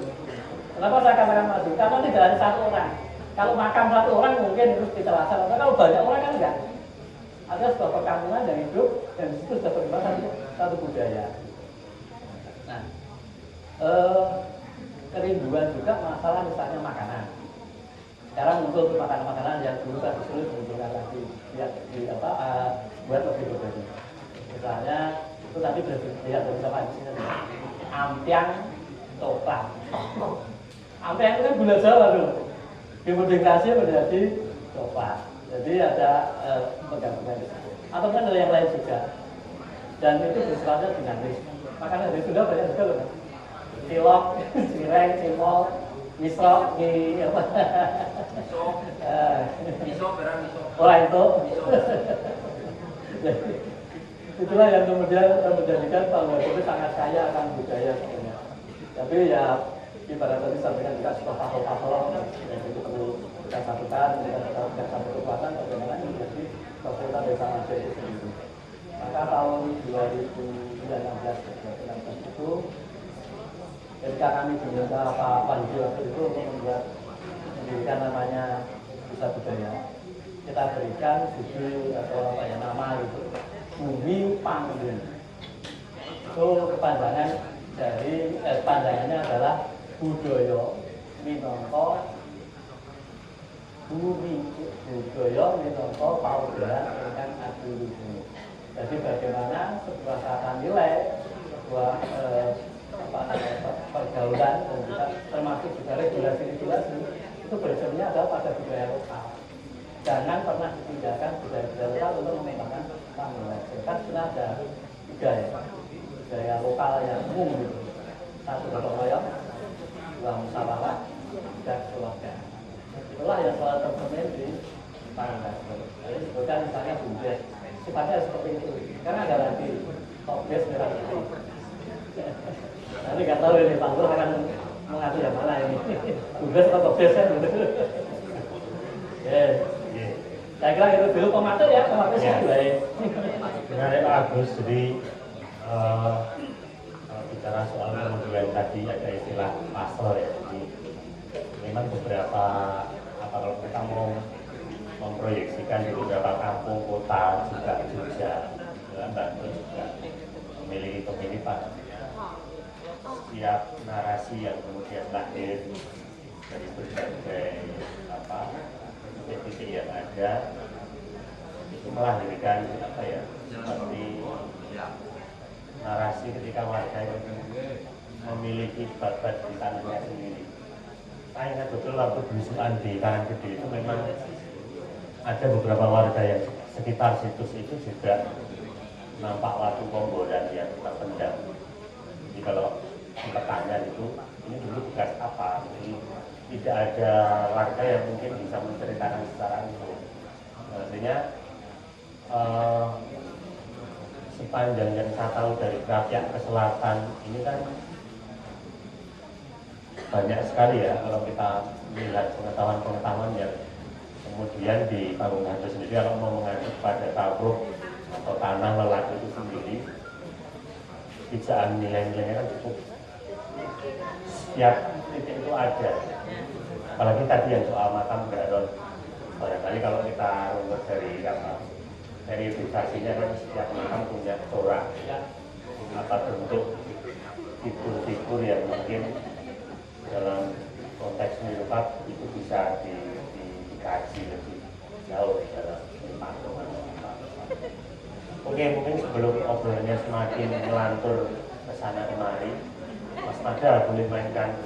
[SPEAKER 9] Kenapa saya katakan maju? Karena tidak hanya satu orang. Kalau makam satu orang mungkin itu diterasa, tapi kalau banyak orang kan enggak. Ada sebuah perkampungan yang hidup dan di situ sudah berkembang satu budaya. Nah, kerinduan juga masalah misalnya makanan. Sekarang muncul makanan-makanan yang dulu tadi sulit munculkan lagi buat lebih berbeda. Misalnya itu tadi lihat dari sama di sini ampiang coklat. Ampiang itu kan gula Jawa dulu, dimodifikasi menjadi coklat. Jadi ada penggabungan di situ. Atau kan ada yang lain juga. Dan itu bersifatnya dinamis. Makanan dari Sunda banyak juga loh. Cilok, cireng, cimol, misro, apa? Miso, berang miso. Orang itu. Itulah yang kemudian menjadikan Pangwarso itu sangat kaya akan budaya sebenarnya. Tapi ya ibarat tadi sampaikan juga sebuah pasal-pasal yang itu perlu kita satukan, kita satu kekuatan bagaimana menjadi fasilitas desa manusia itu sendiri. Maka tahun 2016 itu ketika kami diminta Pak Panji waktu itu untuk mendirikan namanya Pusat Budaya, kita berikan judul atau apa ya nama itu Bumi Panggung. Itu kepanjangan dari panjangannya adalah budaya minangka bumi, budaya minangka paugeran ingkang adiluhur. Jadi bagaimana sebuah tata nilai, sebuah pergaulan dan juga termasuk juga regulasi-regulasi itu berjalannya adalah pada budaya lokal. Jangan pernah ditinggalkan budaya lokal untuk mengembangkan panggilan. Kan sudah ada 3 ya, budaya lokal yang umum gitu. 1 gotong royong, 2 musyawarah, 3 keluarga. Itulah yang selalu tercermin di panggilan. Jadi sebutkan misalnya bumdes, sifatnya seperti itu. Karena ada lagi toples merah putih. Nanti nggak tahu ini Pak Lur akan mengatur yang mana ini, bumdes atau toples kan? Saya kira itu dulu pemakai ya, pemakai sih baik.
[SPEAKER 7] Menarik Pak Agus, jadi bicara soal kemunduran tadi ada istilah pasar ya. Jadi memang beberapa kalau kita mau memproyeksikan di beberapa kampung kota juga Jogja, Banten juga memiliki kemiripan. Setiap narasi yang kemudian lahir dari berbagai titik yang ada itu melahirkan seperti narasi ketika warga yang memiliki babat di tanahnya sendiri. Saya ingat betul waktu belusuan di Karangkedi itu memang ada beberapa warga yang sekitar situs itu juga nampak waktu komboran yang terpendam. Jadi kalau kita tanya itu ini dulu bekas apa? Jadi tidak ada warga yang mungkin bisa menceritakan secara itu. Artinya sepanjang yang saya tahu dari Krapiak ke selatan ini kan banyak sekali ya kalau kita melihat pengetahuan-pengetahuan yang kemudian di Panggung Harjo sendiri kalau mau mengacu pada tabruk atau tanah lelaki itu sendiri pijakan nilai-nilainya kan cukup setiap titik itu ada, apalagi tadi yang soal makam Garon barangkali kalau kita runut dari verifikasinya kan setiap makam punya corak apa bentuk figur-figur yang mungkin dalam konteks mirip itu bisa dikaji lebih jauh dalam patungan. Oke, mungkin sebelum obrolannya semakin melantur ke sana kemari, Mas Madal boleh mainkan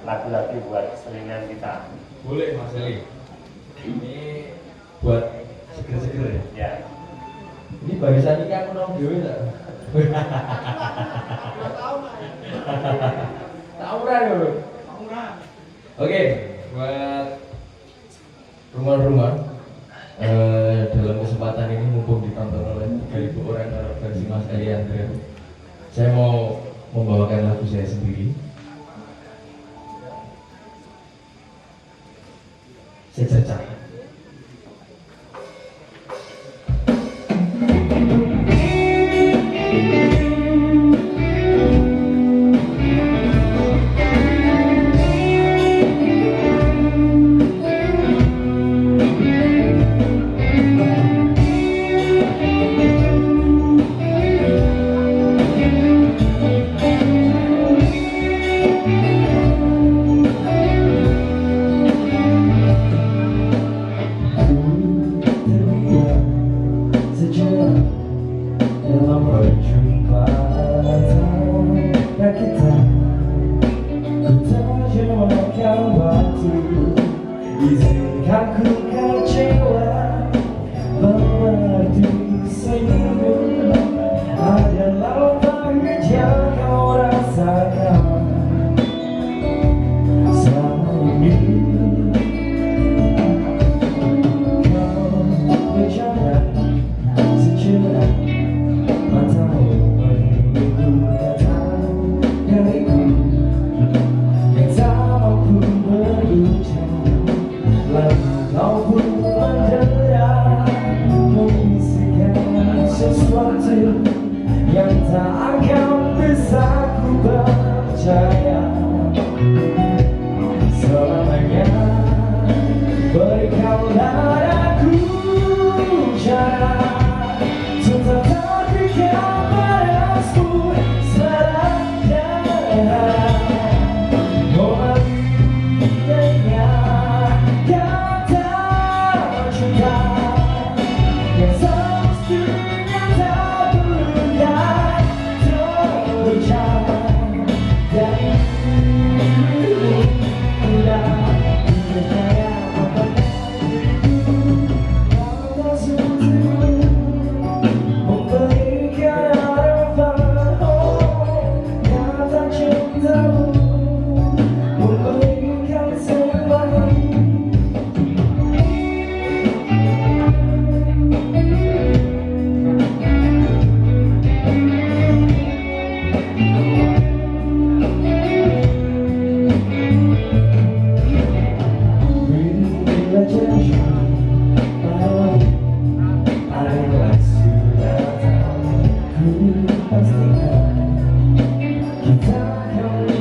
[SPEAKER 7] lagu-lagu buat selingan kita.
[SPEAKER 8] Boleh Mas Eli. Ini buat seger-seger ya?
[SPEAKER 7] Ya.
[SPEAKER 8] Ini barisan ini aku nong dewe tak? Tauran dulu. Oke, buat rumah-rumah dalam kesempatan ini mumpung ditonton oleh 3.000 orang kalau versi Mas Eli Andrea, saya mau membawakan lagu saya sendiri. Secercah.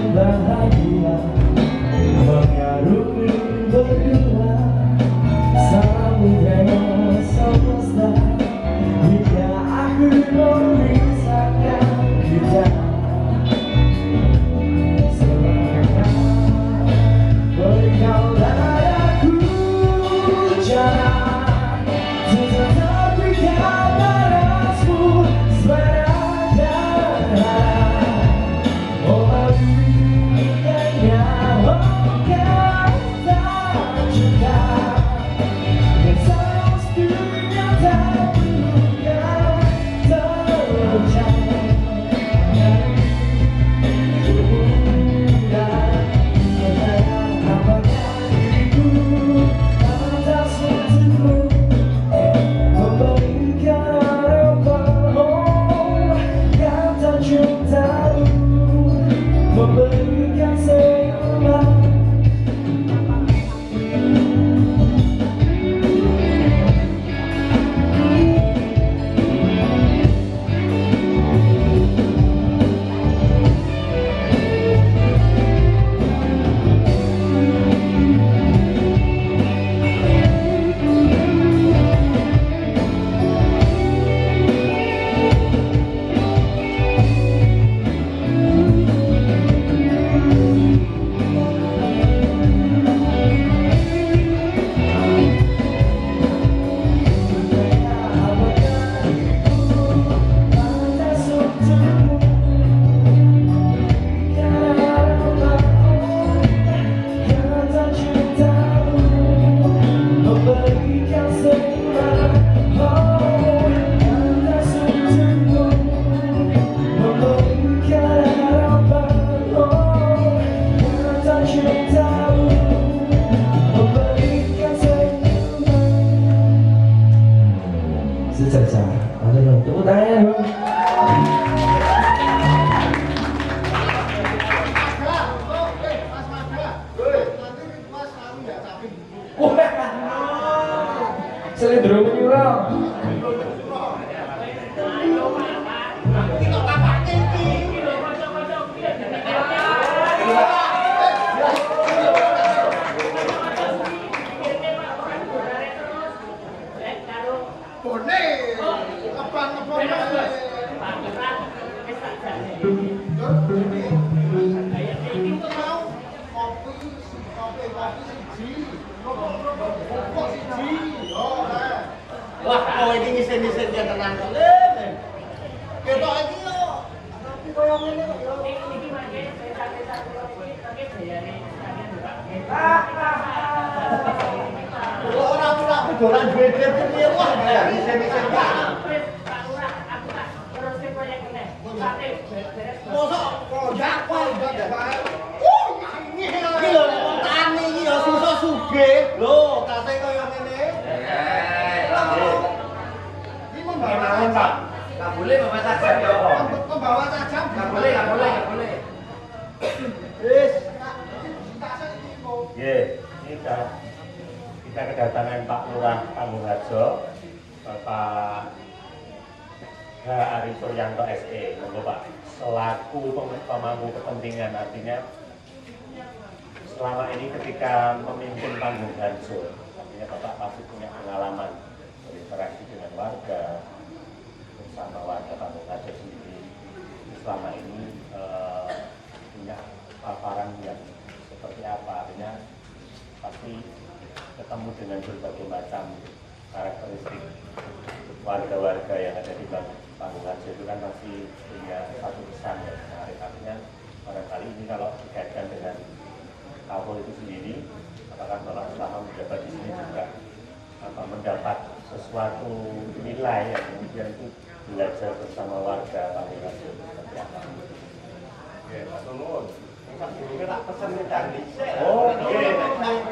[SPEAKER 10] Kita akan memberikan senyuman. Sejajar, ada dong, tepuk tangan dong. Selendro menyurau.
[SPEAKER 6] Wah, kau ini ngisen-ngisen dia tenang kalian. Kita ini yo, tapi kau ini yo. Orang-orang dolan duit dia wah ya ngisen-ngisen dia. Mosok kondak kok enggak ada. Iki lho tani iki yo susah sugih. Lho, kate koyo ngene. Ini membawa Pak. Enggak boleh bawa sajam ya. Membawa sajam. Enggak boleh. Wis.
[SPEAKER 7] Nggih, kita kedatangan Pak Lurah Panggung Harjo, Bapak H. Ari Suryanto SE, monggo Pak, selaku pemangku kepentingan, artinya selama ini ketika memimpin Panggung Harjo, artinya Bapak pasti punya pengalaman berinteraksi dengan warga, bersama warga Panggung Harjo sendiri, selama ini punya paparan yang seperti apa, artinya pasti ketemu dengan berbagai macam karakteristik warga-warga yang ada di Panggung Harjo itu kan masih punya satu pesan yang menarik. Artinya barangkali ini kalau dikaitkan dengan Kapol itu sendiri, apakah Bapak selama menjabat di sini juga mendapat sesuatu nilai yang kemudian itu belajar bersama warga Panggung Harjo seperti apa? Oke, Pak Tulun. Ini tak pesen ke Candi. Oh, oke.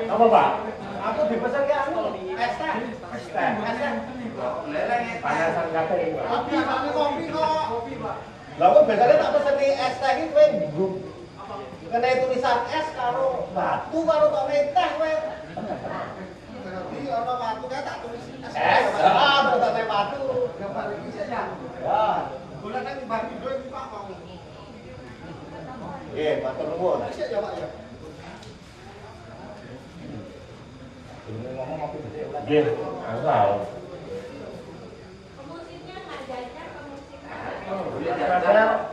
[SPEAKER 7] Apa Pak?
[SPEAKER 6] Aku dipesan ke anu, es teh. Leleng
[SPEAKER 7] panasan kafe.
[SPEAKER 6] Kopi, kopi kok. Kopi, Pak. Lah kok biasanya tak pesen es teh iki kowe grup. Kene tulisan es karo batu karo tok teh kowe. Jadi ana batu kae tak tulis es. Heeh, tak teh batu. Gambar iki sik ya. Ya. Golek nang bagi dhewe iki Pak mau. Matur nuwun. Sik ya Pak ya. Ngomong ngopi gede ulah.
[SPEAKER 7] Nggih, asal.
[SPEAKER 4] Pemusiknya nggak jajan,
[SPEAKER 7] Ada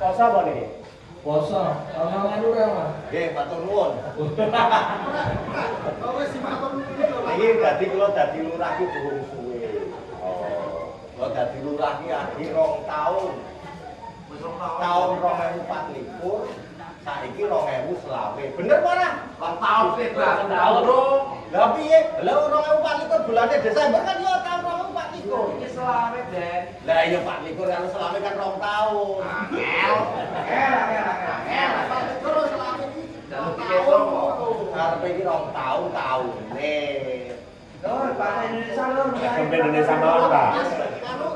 [SPEAKER 7] poso apa nih?
[SPEAKER 10] Poso, omongan lu ya Mas.
[SPEAKER 6] Nggih, matur nuwun. Wis matur nuwun. Iki dadi kula dadi lurah ki durung suwe. Oh. Kula dadi lurah ki akhir 2 tahun. Wis 2 tahun 2024. Saiki 2020. Bener apa ora? 2 tahun sih, Pak. Tahun dong. Lah piye? Lah 2024 bulan Desember kan yo tahun 2024. Iki selame, Den. Lah iya 24 karo selame kan 2 tahun. Angel. Terus selame iki. Dalu piye sopo? Karepe iki 2 tahun taune. Lur, Pak Indonesia lur.
[SPEAKER 7] Sampai Indonesia mawon, Pak.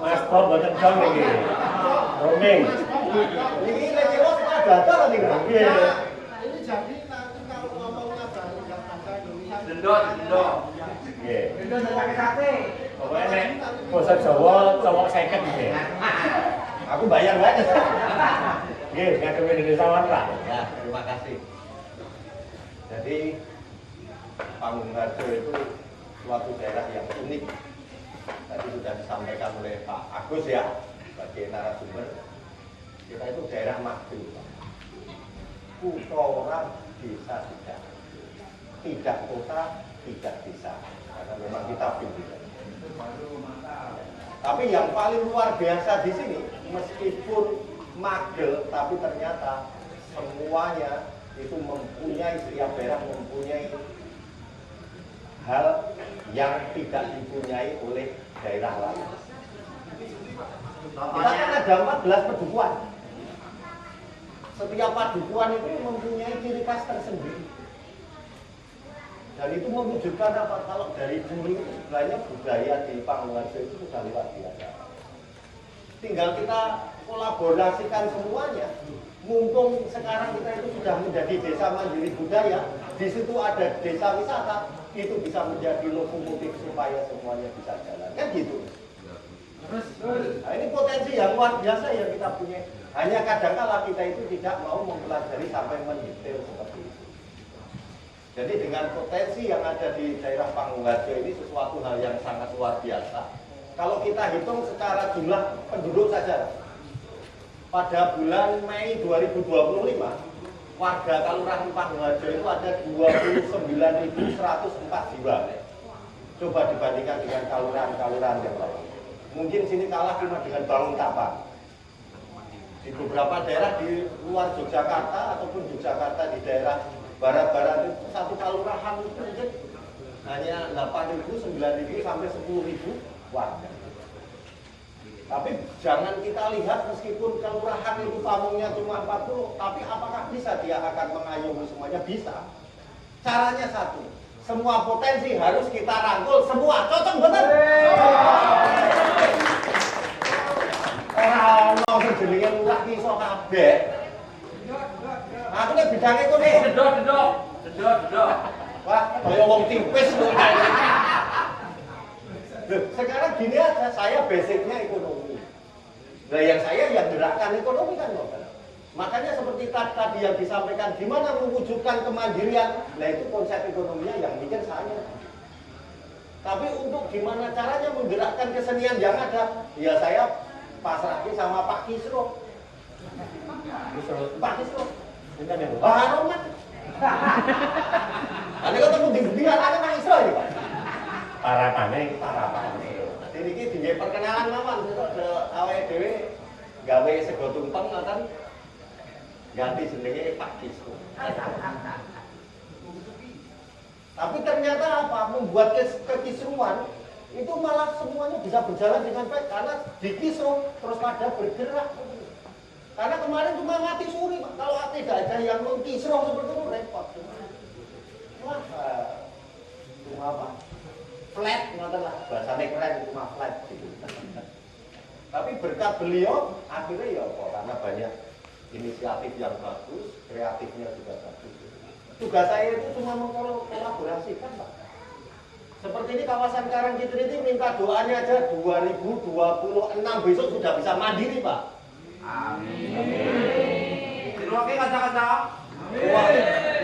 [SPEAKER 7] Mas Bob boten jong iki. Roaming.
[SPEAKER 6] Iki lek jelas
[SPEAKER 11] data nih Pak.
[SPEAKER 6] Ini jadi nanti kalau ngomongnya dari bahasa Indonesia.
[SPEAKER 1] Dendot.
[SPEAKER 11] Nggih.
[SPEAKER 5] Itu udah pakai sate.
[SPEAKER 9] Pokoknya nek bahasa Jawa cowok seket gitu ya.
[SPEAKER 11] Aku bayar banget.
[SPEAKER 9] Nggih, ngadep Indonesia wan Pak.
[SPEAKER 11] Ya, terima kasih. Jadi Panggung Harjo itu suatu daerah yang unik. Tadi sudah disampaikan oleh Pak Agus ya, sebagai narasumber. Kita itu daerah makro. Kutha orang, desa tidak kota, tidak desa. Karena memang kita pilih. Tapi yang paling luar biasa di sini, meskipun magel, tapi ternyata semuanya itu mempunyai, setiap daerah mempunyai hal yang tidak dipunyai oleh daerah lain. Kita kan ada 14 padukuan. Setiap padukuan itu mempunyai ciri khas tersendiri. Dan itu menunjukkan apa? Kalau dari dulu itu sebenarnya budaya di Panggung Harjo itu sudah luar biasa. Tinggal kita kolaborasikan semuanya. Mumpung sekarang kita itu sudah menjadi desa mandiri budaya, di situ ada desa wisata, itu bisa menjadi lokomotif supaya semuanya bisa jalan. Kan gitu. Nah, ini potensi yang luar biasa yang kita punya. Hanya kadang-kala kita itu tidak mau mempelajari sampai mendetail seperti itu. Jadi dengan potensi yang ada di daerah Panggung Harjo ini sesuatu hal yang sangat luar biasa. Kalau kita hitung secara jumlah penduduk saja, pada bulan Mei 2025, warga Kelurahan Panggung Harjo itu ada 29.104 jiwa. Coba dibandingkan dengan kelurahan-kelurahan yang lain. Mungkin sini kalah cuma dengan Banguntapang. Di beberapa daerah di luar Yogyakarta ataupun Yogyakarta di daerah barat-barat itu satu kelurahan itu mungkin hanya 8.000, 9.000 sampai 10.000 warga. Tapi jangan kita lihat meskipun kelurahan itu pamungnya cuma 40, tapi apakah bisa dia akan mengayomi semuanya? Bisa. Caranya satu, semua potensi harus kita rangkul semua. Cocok bener? Orang sejenenge lurah ki iso kabeh. Aku nek bidange kok
[SPEAKER 1] Dedok.
[SPEAKER 11] wah, kaya wong tipis lho. Sekarang gini aja, saya basicnya ekonomi. Nah yang saya yang gerakkan ekonomi kan loh. Makanya seperti tadi yang disampaikan, gimana mewujudkan kemandirian, nah itu konsep ekonominya yang bikin saya. Tapi untuk gimana caranya menggerakkan kesenian yang ada, ya saya pasrahkan sama Pak Kisro. Pak Kisro. Pak Roman. Nanti ketemu di Budian, ada Pak Kisro ini Pak.
[SPEAKER 7] Parapane.
[SPEAKER 11] Jadi ini di perkenalan mawon ke awake dhewe gawe sego tumpeng ngoten ganti jenenge Pak Kisro. Tapi ternyata apa? Membuat kekisruan itu malah semuanya bisa berjalan dengan baik karena di kisruh terus pada bergerak. Karena kemarin cuma mati suri, Pak. Kalau tidak ada yang kisruh seperti itu repot. Wah, cuma apa? Flat, ngoten lah. Bahasanya keren, cuma flat gitu. Tapi berkat beliau akhirnya ya apa? Karena banyak inisiatif yang bagus, kreatifnya juga bagus. Tugas saya itu cuma mengkolaborasikan, Pak. Seperti ini kawasan Karangkidul ini minta doanya aja 2026 besok sudah bisa mandiri, Pak.
[SPEAKER 1] Amin. Oke kaca-kaca.
[SPEAKER 11] Wah,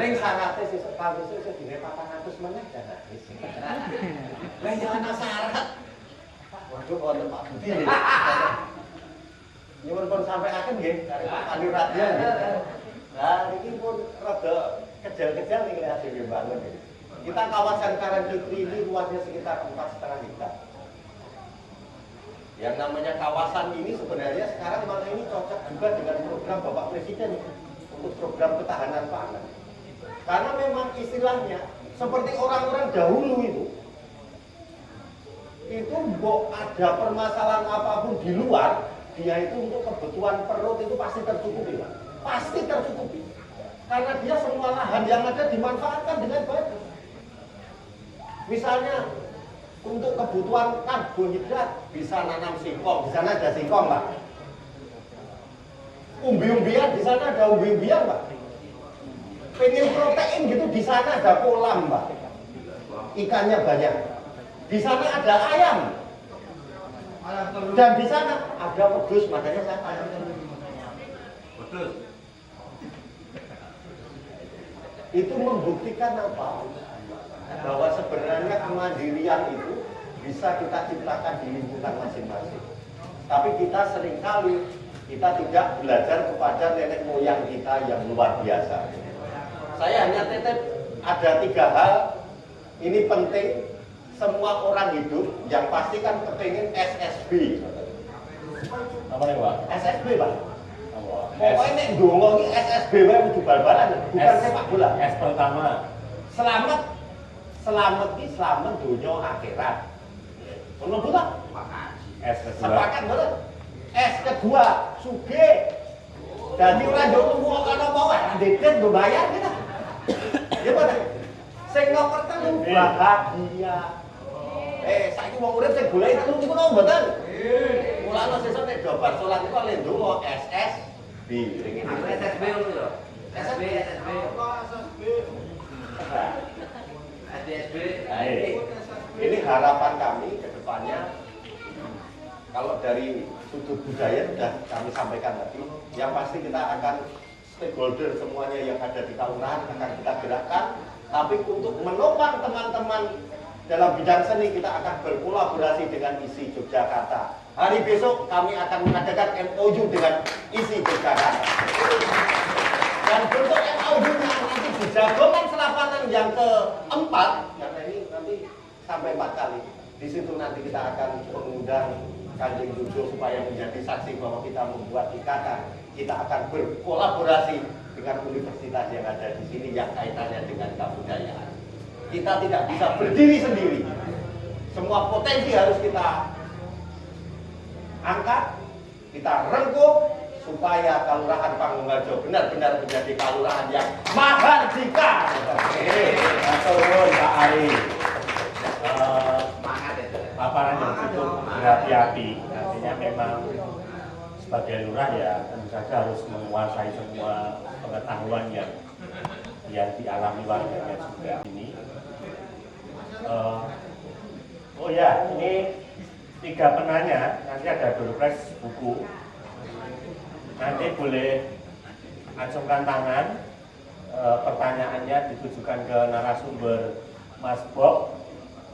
[SPEAKER 11] ning sanate sesuk kali sesuk dine 400 meneh dan habis. Lah ya ana syarat. Waduh wonten Pak Budi. Nyuwun pun sampaiaken nggih kali Andi Radio nggih. Nah, iki pun rada kejal-kejal nih kreasi bangun ini. Kita kawasan Karangkidul ini luasnya sekitar 4,5 hektar. Yang namanya kawasan ini sebenarnya sekarang malah ini cocok juga dengan program Bapak Presiden untuk program ketahanan pangan. Karena memang istilahnya seperti orang-orang dahulu itu mbok ada permasalahan apapun di luar, dia itu untuk kebutuhan perut itu pasti tercukupi, Pak. Pasti tercukupi. Karena dia semua lahan yang ada dimanfaatkan dengan baik. Misalnya untuk kebutuhan karbohidrat bisa nanam singkong, di sana ada singkong, Pak. Umbi-umbian, di sana ada umbi-umbian, Pak. Pengen protein gitu, di sana ada kolam, Pak. Ikannya banyak. Di sana ada ayam. Dan di sana ada wedhus, makanya saya ayam. Wedhus. Itu membuktikan apa? Bahwa sebenarnya kemandirian itu bisa kita ciptakan di lingkungan masing-masing. Tapi kita seringkali kita tidak belajar kepada nenek moyang kita yang luar biasa. Saya hanya titip ada 3 hal, ini penting. Semua orang hidup yang pasti kan kepengen SSB.
[SPEAKER 7] Apa nih, Pak?
[SPEAKER 11] SSB, Pak. Pokoknya nek ndonga iki SSB wae kudu bal-balan, bukan sepak bola.
[SPEAKER 7] S pertama.
[SPEAKER 11] Selamat ki selamat dunia akhirat. Ono buta?
[SPEAKER 7] S kedua.
[SPEAKER 11] Sepakat betul. S kedua, sugih. Dadi ora nduk tuwa kana apa wae, ndedet nggo bayar kita. Ya betul. Sing nomor 3 bahagia. Saiki wong urip sing golek telu niku napa mboten? Nggih. Mulane sesuk nek do bar salat niku ale ndonga SSB. SSB ngono lho. SSB. SSB. Ini harapan kami ke depannya. Kalau dari sudut budaya sudah kami sampaikan tadi, yang pasti kita akan stakeholder semuanya yang ada di kelurahan akan kita gerakkan. Tapi untuk menopang teman-teman dalam bidang seni, kita akan berkolaborasi dengan ISI Yogyakarta. Hari besok kami akan mengadakan MOU dengan ISI Yogyakarta. Dan bentuk MOU-nya nanti di jagongan selapanan yang keempat, karena ini nanti sampai 4 kali. Di situ nanti kita akan mengundang Kanjeng Jojo supaya menjadi saksi bahwa kita membuat ikatan. Kita akan berkolaborasi dengan universitas yang ada di sini yang kaitannya dengan kebudayaan. Kita tidak bisa berdiri sendiri. Semua potensi harus kita angkat, kita rengkuh supaya Kelurahan Pangungharjo benar-benar menjadi kelurahan yang mahardika.
[SPEAKER 7] Matur Pak Ari. Paparan yang cukup berapi-api, artinya memang sebagai lurah ya tentu saja harus menguasai semua pengetahuan yang dialami warganya juga ini. Oh ya, ini 3 penanya, nanti ada doorpress buku. Nanti boleh acungkan tangan, pertanyaannya ditujukan ke narasumber Mas Bob,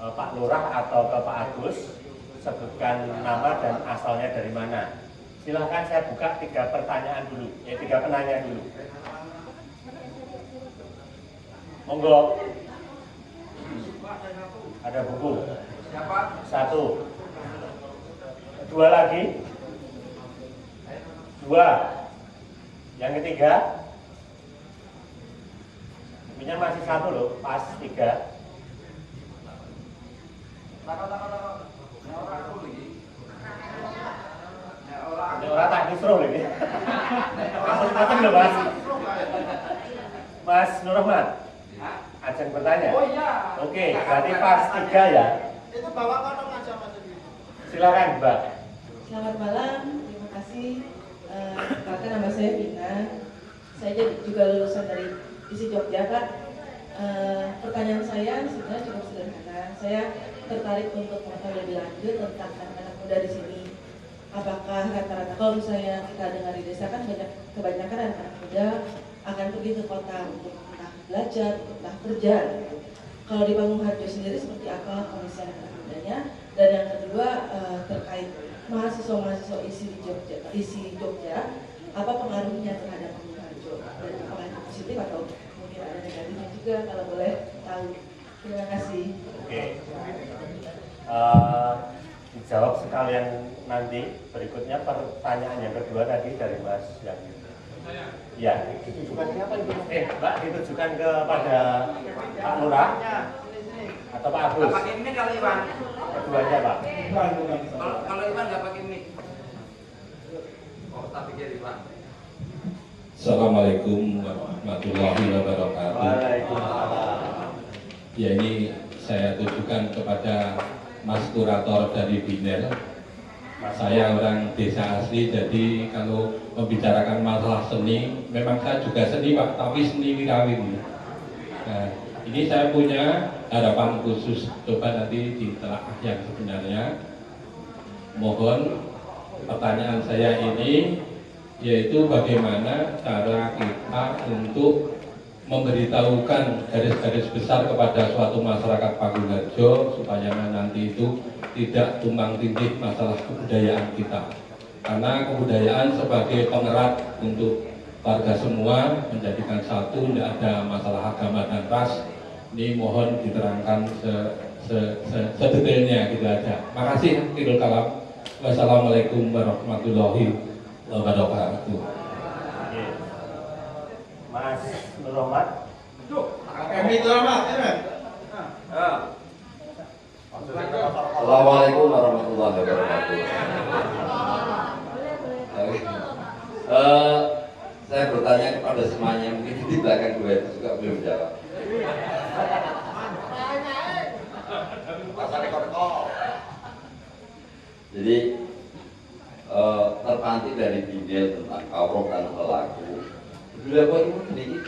[SPEAKER 7] Pak Lurah atau ke Pak Agus. Sebutkan nama dan asalnya dari mana. Silahkan saya buka 3 pertanyaan dulu, 3 penanya dulu. Monggo. Ada buku. 1. 2 lagi. 2. Yang ketiga. Punya masih 1 loh, pas 3. Ini orang tak kisruh lagi. Apa lho Mas? Mas Nur Rahmat. Ajeng bertanya.
[SPEAKER 6] Oh iya.
[SPEAKER 7] Oke, berarti pas 3 ya.
[SPEAKER 6] Itu bawa kantong aja Mas.
[SPEAKER 7] Silakan, Mbak.
[SPEAKER 12] Selamat malam, terima kasih. Perkenalkan nama saya Vina. Saya juga lulusan dari ISI Jogja, Pak. Pertanyaan saya sebenarnya cukup sederhana. Saya tertarik untuk mengetahui lebih lanjut tentang anak-anak muda di sini. Apakah rata-rata kalau misalnya kita dengar di desa kan kebanyakan anak-anak muda akan pergi ke kota untuk entah belajar, entah kerja. Kalau di Pangungharjo sendiri seperti apa kondisi anak-anak mudanya? Dan yang kedua terkait mahasiswa-mahasiswa ISI Jogja, apa pengaruhnya terhadap Pangungharjo? Dan apakah itu positif atau mungkin ada negatifnya juga kalau boleh tahu? Terima kasih.
[SPEAKER 7] Oke. Dijawab sekalian nanti. Berikutnya pertanyaan yang kedua tadi dari Mas yang ya, ditujukan siapa itu? Mbak, ditujukan kepada Pak Lurah atau Pak Agus?
[SPEAKER 5] Nggak pakai mic kalau Iwan.
[SPEAKER 7] Keduanya Pak.
[SPEAKER 5] Kalau Iwan nggak pakai mic. Oh, tapi jadi Iwan.
[SPEAKER 13] Assalamualaikum warahmatullahi wabarakatuh.
[SPEAKER 7] Waalaikumsalam.
[SPEAKER 13] Ya, ini saya tujukan kepada Mas Kurator dari Binel. Saya orang desa asli, jadi kalau membicarakan masalah seni, memang saya juga seni Pak, tapi seni wirawiri. Nah, ini saya punya harapan khusus, coba nanti ditelaah yang sebenarnya. Mohon pertanyaan saya ini, yaitu bagaimana cara kita untuk memberitahukan garis-garis besar kepada suatu masyarakat Panggung-Harjo supaya nanti itu tidak tumpang tindih masalah kebudayaan kita. Karena kebudayaan sebagai pengerat untuk warga semua, menjadikan satu, tidak ada masalah agama dan ras. Ini mohon diterangkan sedetailnya gitu aja. Makasih, Tirul Kalam. Wassalamualaikum warahmatullahi wabarakatuh.
[SPEAKER 9] Mas Nur Rahmat.
[SPEAKER 10] Emi Nur Rahmat, ya.
[SPEAKER 5] Assalamualaikum warahmatullahi wabarakatuh. Saya bertanya kepada semuanya, mungkin di belakang dua itu juga belum jawab. Jadi terpantik dari bidel tentang kawroh dan pelaku. Beliau itu sedikit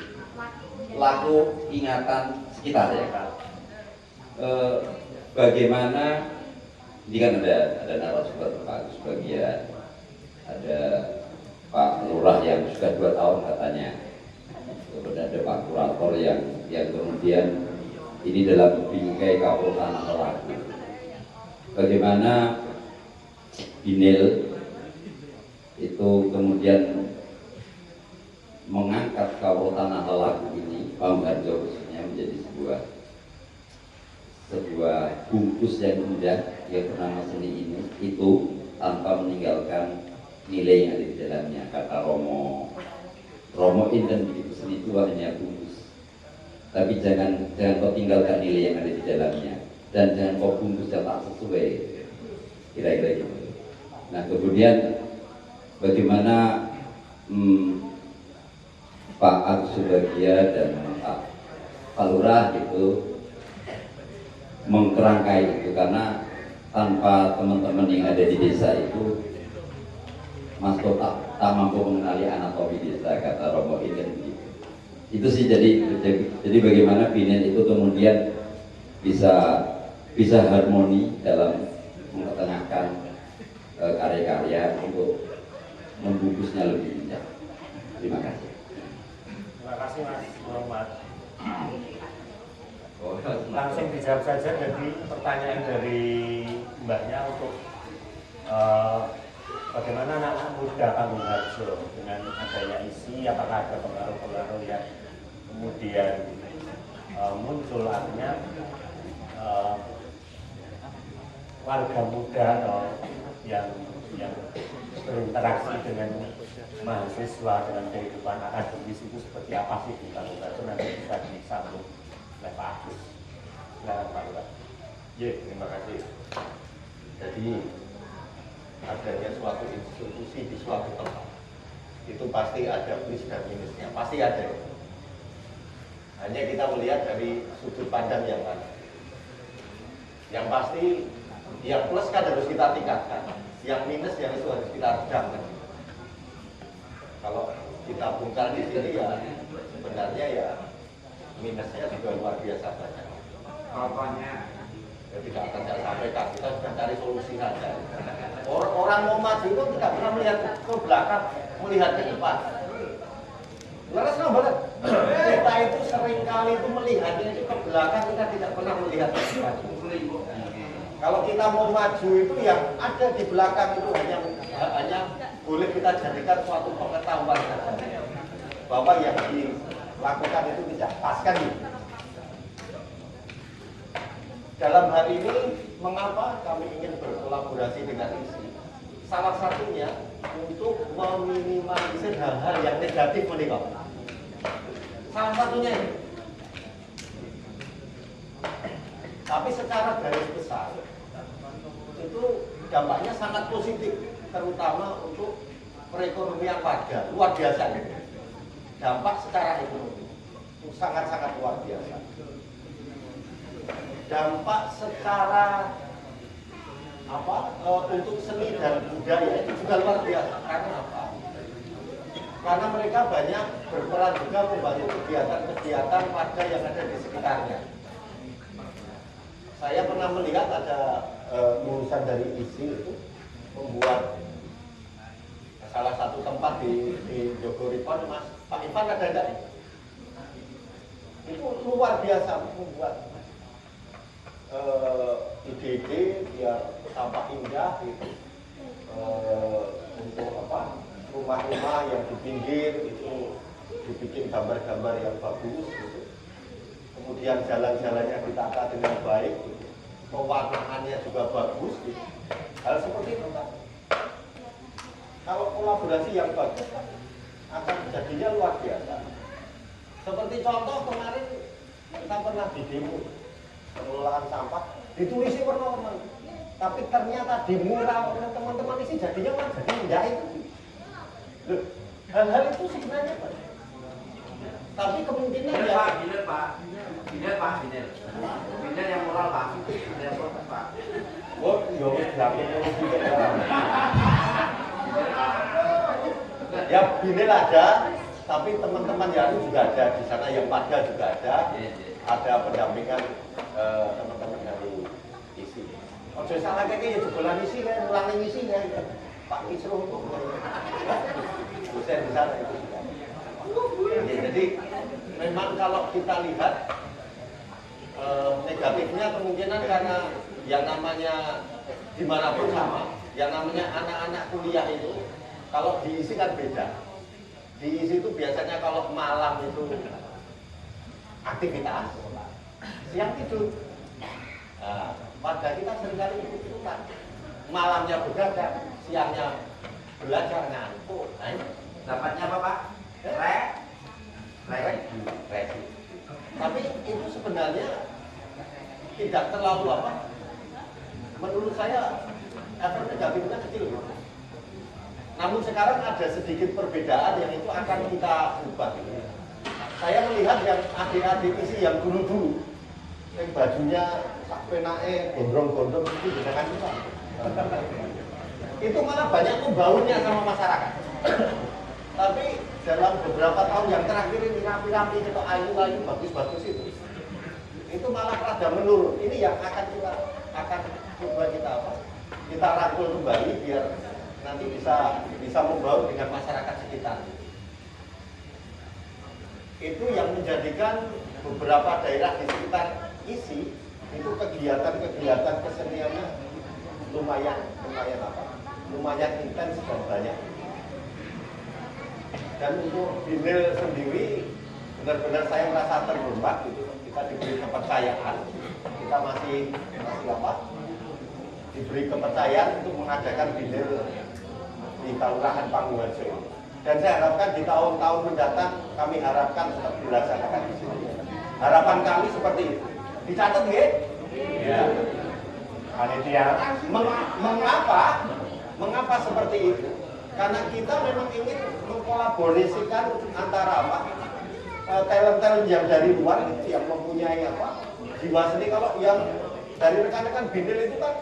[SPEAKER 5] laku ingatan sekitar ya kan. Bagaimana ini kan ada narasumber Pak Agus bagian, ada Pak Lurah yang sudah 2 tahun katanya, kemudian ada Pak Kurator yang kemudian ini dalam bingkai kawroh tanah pelaku. Bagaimana Binil itu kemudian mengangkat kawroh tanah pelaku ini, Panggung-Harjo khususnya, menjadi sebuah bungkus yang indah yang bernama seni ini, itu tanpa meninggalkan nilai yang ada di dalamnya. Kata Romo Inten begitu, seni itu hanya bungkus, tapi jangan kau tinggalkan nilai yang ada di dalamnya, dan jangan kau bungkus yang tak sesuai, kira-kira gitu. Nah kemudian bagaimana Pak Agus Subagia dan Pak Lurah itu mengkerangkai itu, karena tanpa teman-teman yang ada di desa itu Mas Kota tak mampu mengenali anatomi desa, kata Romo Inten gitu. Itu sih jadi bagaimana Binil itu kemudian bisa harmoni dalam mengetengahkan karya-karya untuk membungkusnya lebih indah. Terima kasih.
[SPEAKER 9] Terima kasih Mas Muhammad. Langsung dijawab saja. Jadi pertanyaan dari Mbaknya untuk bagaimana anak-anak muda Panggung-Harjo dengan adanya isi, apakah ada pengaruh-pengaruh yang kemudian muncul, artinya warga muda atau yang berinteraksi dengan mahasiswa, dengan kehidupan akademis itu seperti apa sih di Panggung-Harjo, nanti bisa disambung oleh Pak Agus. Silakan Pak Lurah.
[SPEAKER 11] Ya, terima kasih. Jadi adanya suatu institusi di suatu tempat itu pasti ada plus dan minusnya, pasti ada. Hanya kita melihat dari sudut pandang yang mana. Yang pasti yang plus kan harus kita tingkatkan, yang minus yang itu harus kita redamkan. Kalau kita bongkar di sini ya sebenarnya ya minusnya juga luar biasa banyak. Contohnya ya, tidak akan saya sampaikan, kita sudah cari solusi saja. Orang mau maju itu tidak pernah melihat ke belakang, melihat ke depan. Laras banget. Kita itu seringkali itu melihatnya itu ke belakang, kita tidak pernah melihat ke depan. Kalau kita mau maju itu yang ada di belakang itu hanya boleh kita jadikan suatu pengetahuan saja, bahwa yang dilakukan itu tidak pas kan gitu. Dalam hal ini, mengapa kami ingin berkolaborasi dengan ISI? Salah satunya untuk meminimalisir hal-hal yang negatif menikah. Salah satunya ini. Tapi secara garis besar, itu dampaknya sangat positif, terutama untuk perekonomian warga. Luar biasa ini. Dampak secara ekonomi itu sangat-sangat luar biasa. Dampak secara untuk seni dan budaya itu juga luar biasa. Karena apa? Karena mereka banyak berperan juga membantu kegiatan-kegiatan warga yang ada di sekitarnya. Saya pernah melihat ada lulusan dari ISI itu membuat salah satu tempat di Jogoripon, Mas Pak Ivan ada enggak? Itu luar biasa membuat ide-ide biar tampak indah gitu. Untuk apa? Rumah-rumah yang di pinggir itu dibikin gambar-gambar yang bagus gitu. Kemudian jalan-jalannya ditata dengan baik gitu. Pewarnaannya juga bagus gitu. Hal seperti itu kan, kalau kolaborasi yang bagus kan akan jadinya luar biasa. Seperti contoh kemarin kita pernah di demo pengelolaan sampah, ditulisi warna-warna, tapi ternyata di mural oleh teman-teman isi jadinya kan jadi indah itu. Loh, hal-hal itu sebenarnya Pak. Tapi kemungkinan ya
[SPEAKER 14] Pak, biner yang moral Pak, biner yang protes Pak.
[SPEAKER 11] Oh, ya ya biner ada, tapi teman-teman yang juga ada di sana, yang pada juga ada pendampingan teman-teman dari isi. Ojo salah kayak ya jebolan isi kan, ulangi isi kan. Pak Kisruh dosen di sana itu juga. Jadi memang kalau kita lihat negatifnya kemungkinan karena yang namanya dimanapun sama, yang namanya anak-anak kuliah itu kalau diisi kan beda. Diisi itu biasanya kalau malam itu aktivitas, siang tidur. Nah, pada kita seringkali ikut-ikutan. Malamnya begadang, siangnya belajar ngantuk. Nah,
[SPEAKER 14] Dapatnya apa Pak?
[SPEAKER 11] Resi. Tapi itu sebenarnya tidak terlalu apa? Menurut saya efek negatifnya kecil. Namun sekarang ada sedikit perbedaan yang itu akan kita ubah. Saya melihat yang adik-adik isi yang dulu-dulu, yang bajunya sampai naik, gondrong-gondrong itu dengan kita. Itu malah banyak membaurnya sama masyarakat. Tapi dalam beberapa tahun yang terakhir ini rapi-rapi itu ayu-ayu bagus-bagus itu malah rada menurun. Ini yang akan coba kita apa? Kita rangkul kembali biar nanti bisa membaur dengan masyarakat sekitar. Itu yang menjadikan beberapa daerah di sekitar isi itu kegiatan-kegiatan keseniannya lumayan intens dan banyak. Dan untuk Binil sendiri benar-benar saya merasa terhormat gitu. Kita diberi kepercayaan, kita masih diberi kepercayaan untuk mengadakan Binil di Kelurahan Pangguharjo. Dan saya harapkan di tahun-tahun mendatang kami harapkan tetap dilaksanakan di sini. Harapan kami seperti itu. Dicatat nggih? Iya. Panitia. Mengapa seperti itu? Karena kita memang ingin mengkolaborasikan antara talent-talent yang dari luar itu yang mempunyai jiwa seni. Kalau yang dari rekan-rekan Binil itu kan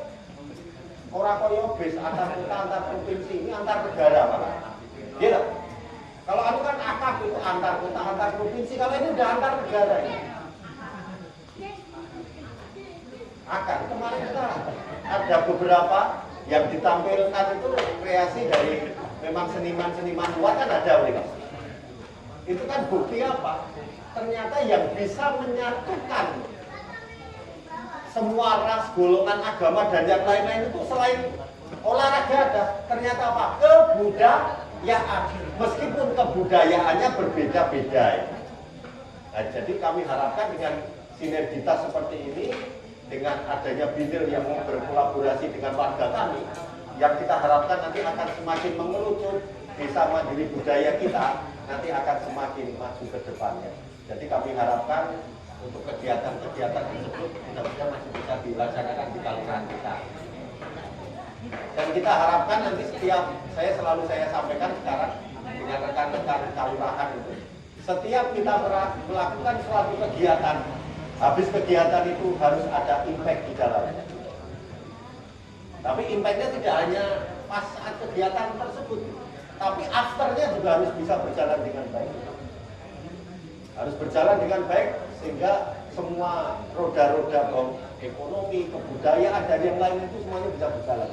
[SPEAKER 11] koyo base antar kota, antar provinsi, ini antar negara malah. Gitu. Kalau anu kan akap itu antar kota, antar provinsi. Kalau ini udah antar negara ini. Kemarin kita ada beberapa yang ditampilkan itu kreasi dari memang seniman-seniman luar kan ada mereka. Itu kan bukti apa? Ternyata yang bisa menyatukan semua ras, golongan, agama dan yang lain-lain itu selain olahraga ada. Ternyata apa? Kebudayaan. Meskipun kebudayaannya berbeda-beda. Nah, jadi kami harapkan dengan sinergitas seperti ini, dengan adanya Binil yang mau berkolaborasi dengan warga kami, yang kita harapkan nanti akan semakin mengerucut desa mandiri budaya kita, nanti akan semakin maju ke depannya. Jadi kami harapkan untuk kegiatan-kegiatan tersebut mudah-mudahan masih bisa dilaksanakan di kelurahan kita. Dan kita harapkan nanti saya selalu sampaikan sekarang dengan rekan-rekan kelurahan itu, setiap kita melakukan suatu kegiatan, habis kegiatan itu harus ada impact di dalamnya. Tapi impact-nya tidak hanya pas saat kegiatan tersebut, tapi afternya juga harus bisa berjalan dengan baik. Harus berjalan dengan baik sehingga semua roda-roda ekonomi, kebudayaan dan yang lain itu semuanya bisa berjalan.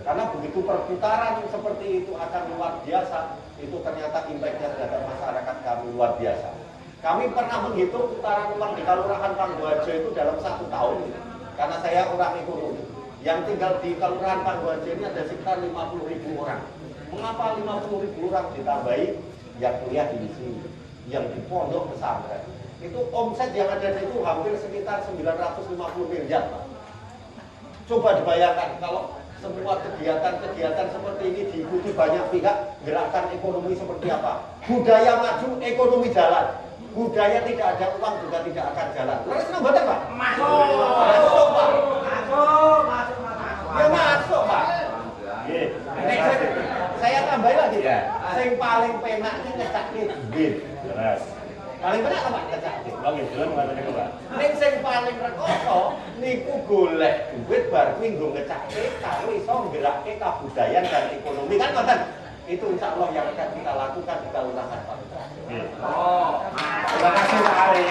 [SPEAKER 11] Karena begitu perputaran seperti itu akan luar biasa, itu ternyata impact-nya terhadap masyarakat kami luar biasa. Kami pernah menghitung putaran uang di Kelurahan Panggoharjo itu dalam 1 tahun, karena saya orang ekonomi. Yang tinggal di Kelurahan Panggoharjo ini ada sekitar 50.000 orang. Mengapa 50.000 orang ditambahi yang kuliah di sini, yang di pondok pesantren? Itu omset yang ada di itu hampir sekitar 950 miliar. Coba dibayangkan kalau semua kegiatan-kegiatan seperti ini diikuti banyak pihak, gerakan ekonomi seperti apa? Budaya maju, ekonomi jalan. Budaya tidak ada uang juga tidak akan jalan. Lalu senang banget Pak? Masuk Pak. Ya masuk Pak. Saya tambahin lagi. Yang paling penak ini ngecak duit. Paling penak apa ngecak duit?
[SPEAKER 7] Bang itu kan mengatakan itu Pak.
[SPEAKER 11] Ning sing paling rekoso niku golek duit bar kuwi nggo ngecake karo iso nggerakke kabudayan dan ekonomi kan ngoten. Itu insya Allah yang akan kita lakukan di Kelurahan Pak.
[SPEAKER 7] Terima kasih Pak Ari.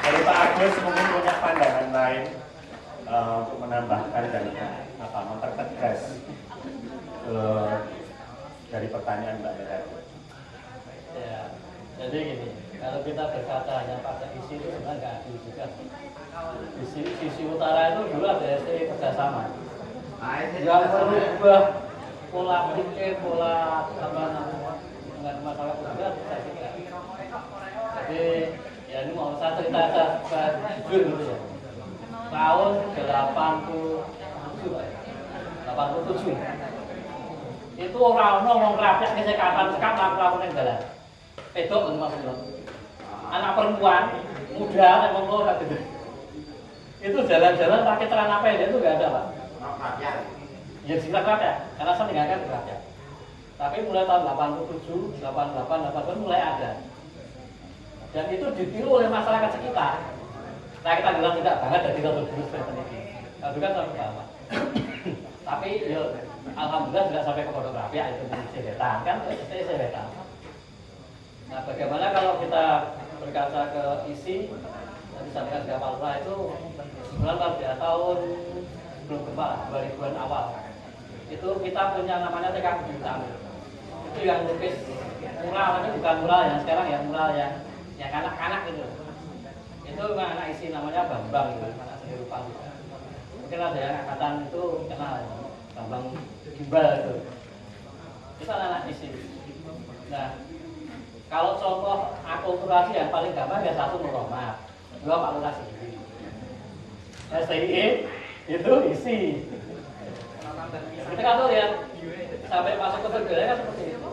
[SPEAKER 7] Dari Pak Agus mungkin punya pandangan lain untuk menambahkan dan mempertegas dari pertanyaan Mbak Nera.
[SPEAKER 9] Ya, jadi gini, kalau kita berkata hanya pakai isi itu sebenarnya nggak adil juga. Sisi utara itu dulu ada STI kerjasama yang merubah pola pikir, pola apa namanya dengan masalah keluarga saya kira. Jadi ya ini mau saya cerita jujur gitu ya. Tahun 87 itu orang ngomong rakyat kesehatan sekarang lakukan yang jalan. Pedok maksudnya. Anak perempuan muda yang ngomong gitu. Itu jalan-jalan pakai celana pendek itu nggak ada Pak. Ya singkat rakyat, karena saya tinggalkan rakyat. Tapi mulai tahun 87, 88, 89 mulai ada. Dan itu ditiru oleh masyarakat sekitar. Nah kita bilang tidak banget dari satu dulu seperti ini. Nah, itu kan sampai bawah. Tapi ya, alhamdulillah tidak sampai ke pondok rakyat itu sehetan kan, sehetan. Nah bagaimana kalau kita berkaca ke isi, tadi sampaikan ke Pak Lurah itu sebenarnya pada tahun belum gempa 2000-an awal. Itu kita punya namanya TKB Utama. Itu yang lukis mural, tapi bukan mural yang sekarang ya, mural yang anak-anak gitu. Itu memang anak isi namanya Bambang gitu, anak seni rupa gitu. Mungkin ada yang angkatan itu kenal ya, Bambang Gimbal itu. Itu anak isi. Nah, kalau contoh akulturasi yang paling gampang ya satu Nur Rahmat, dua Pak Lurah sendiri. STI itu isi. Ketika tuh lihat sampai masuk ke pergerakan seperti itu.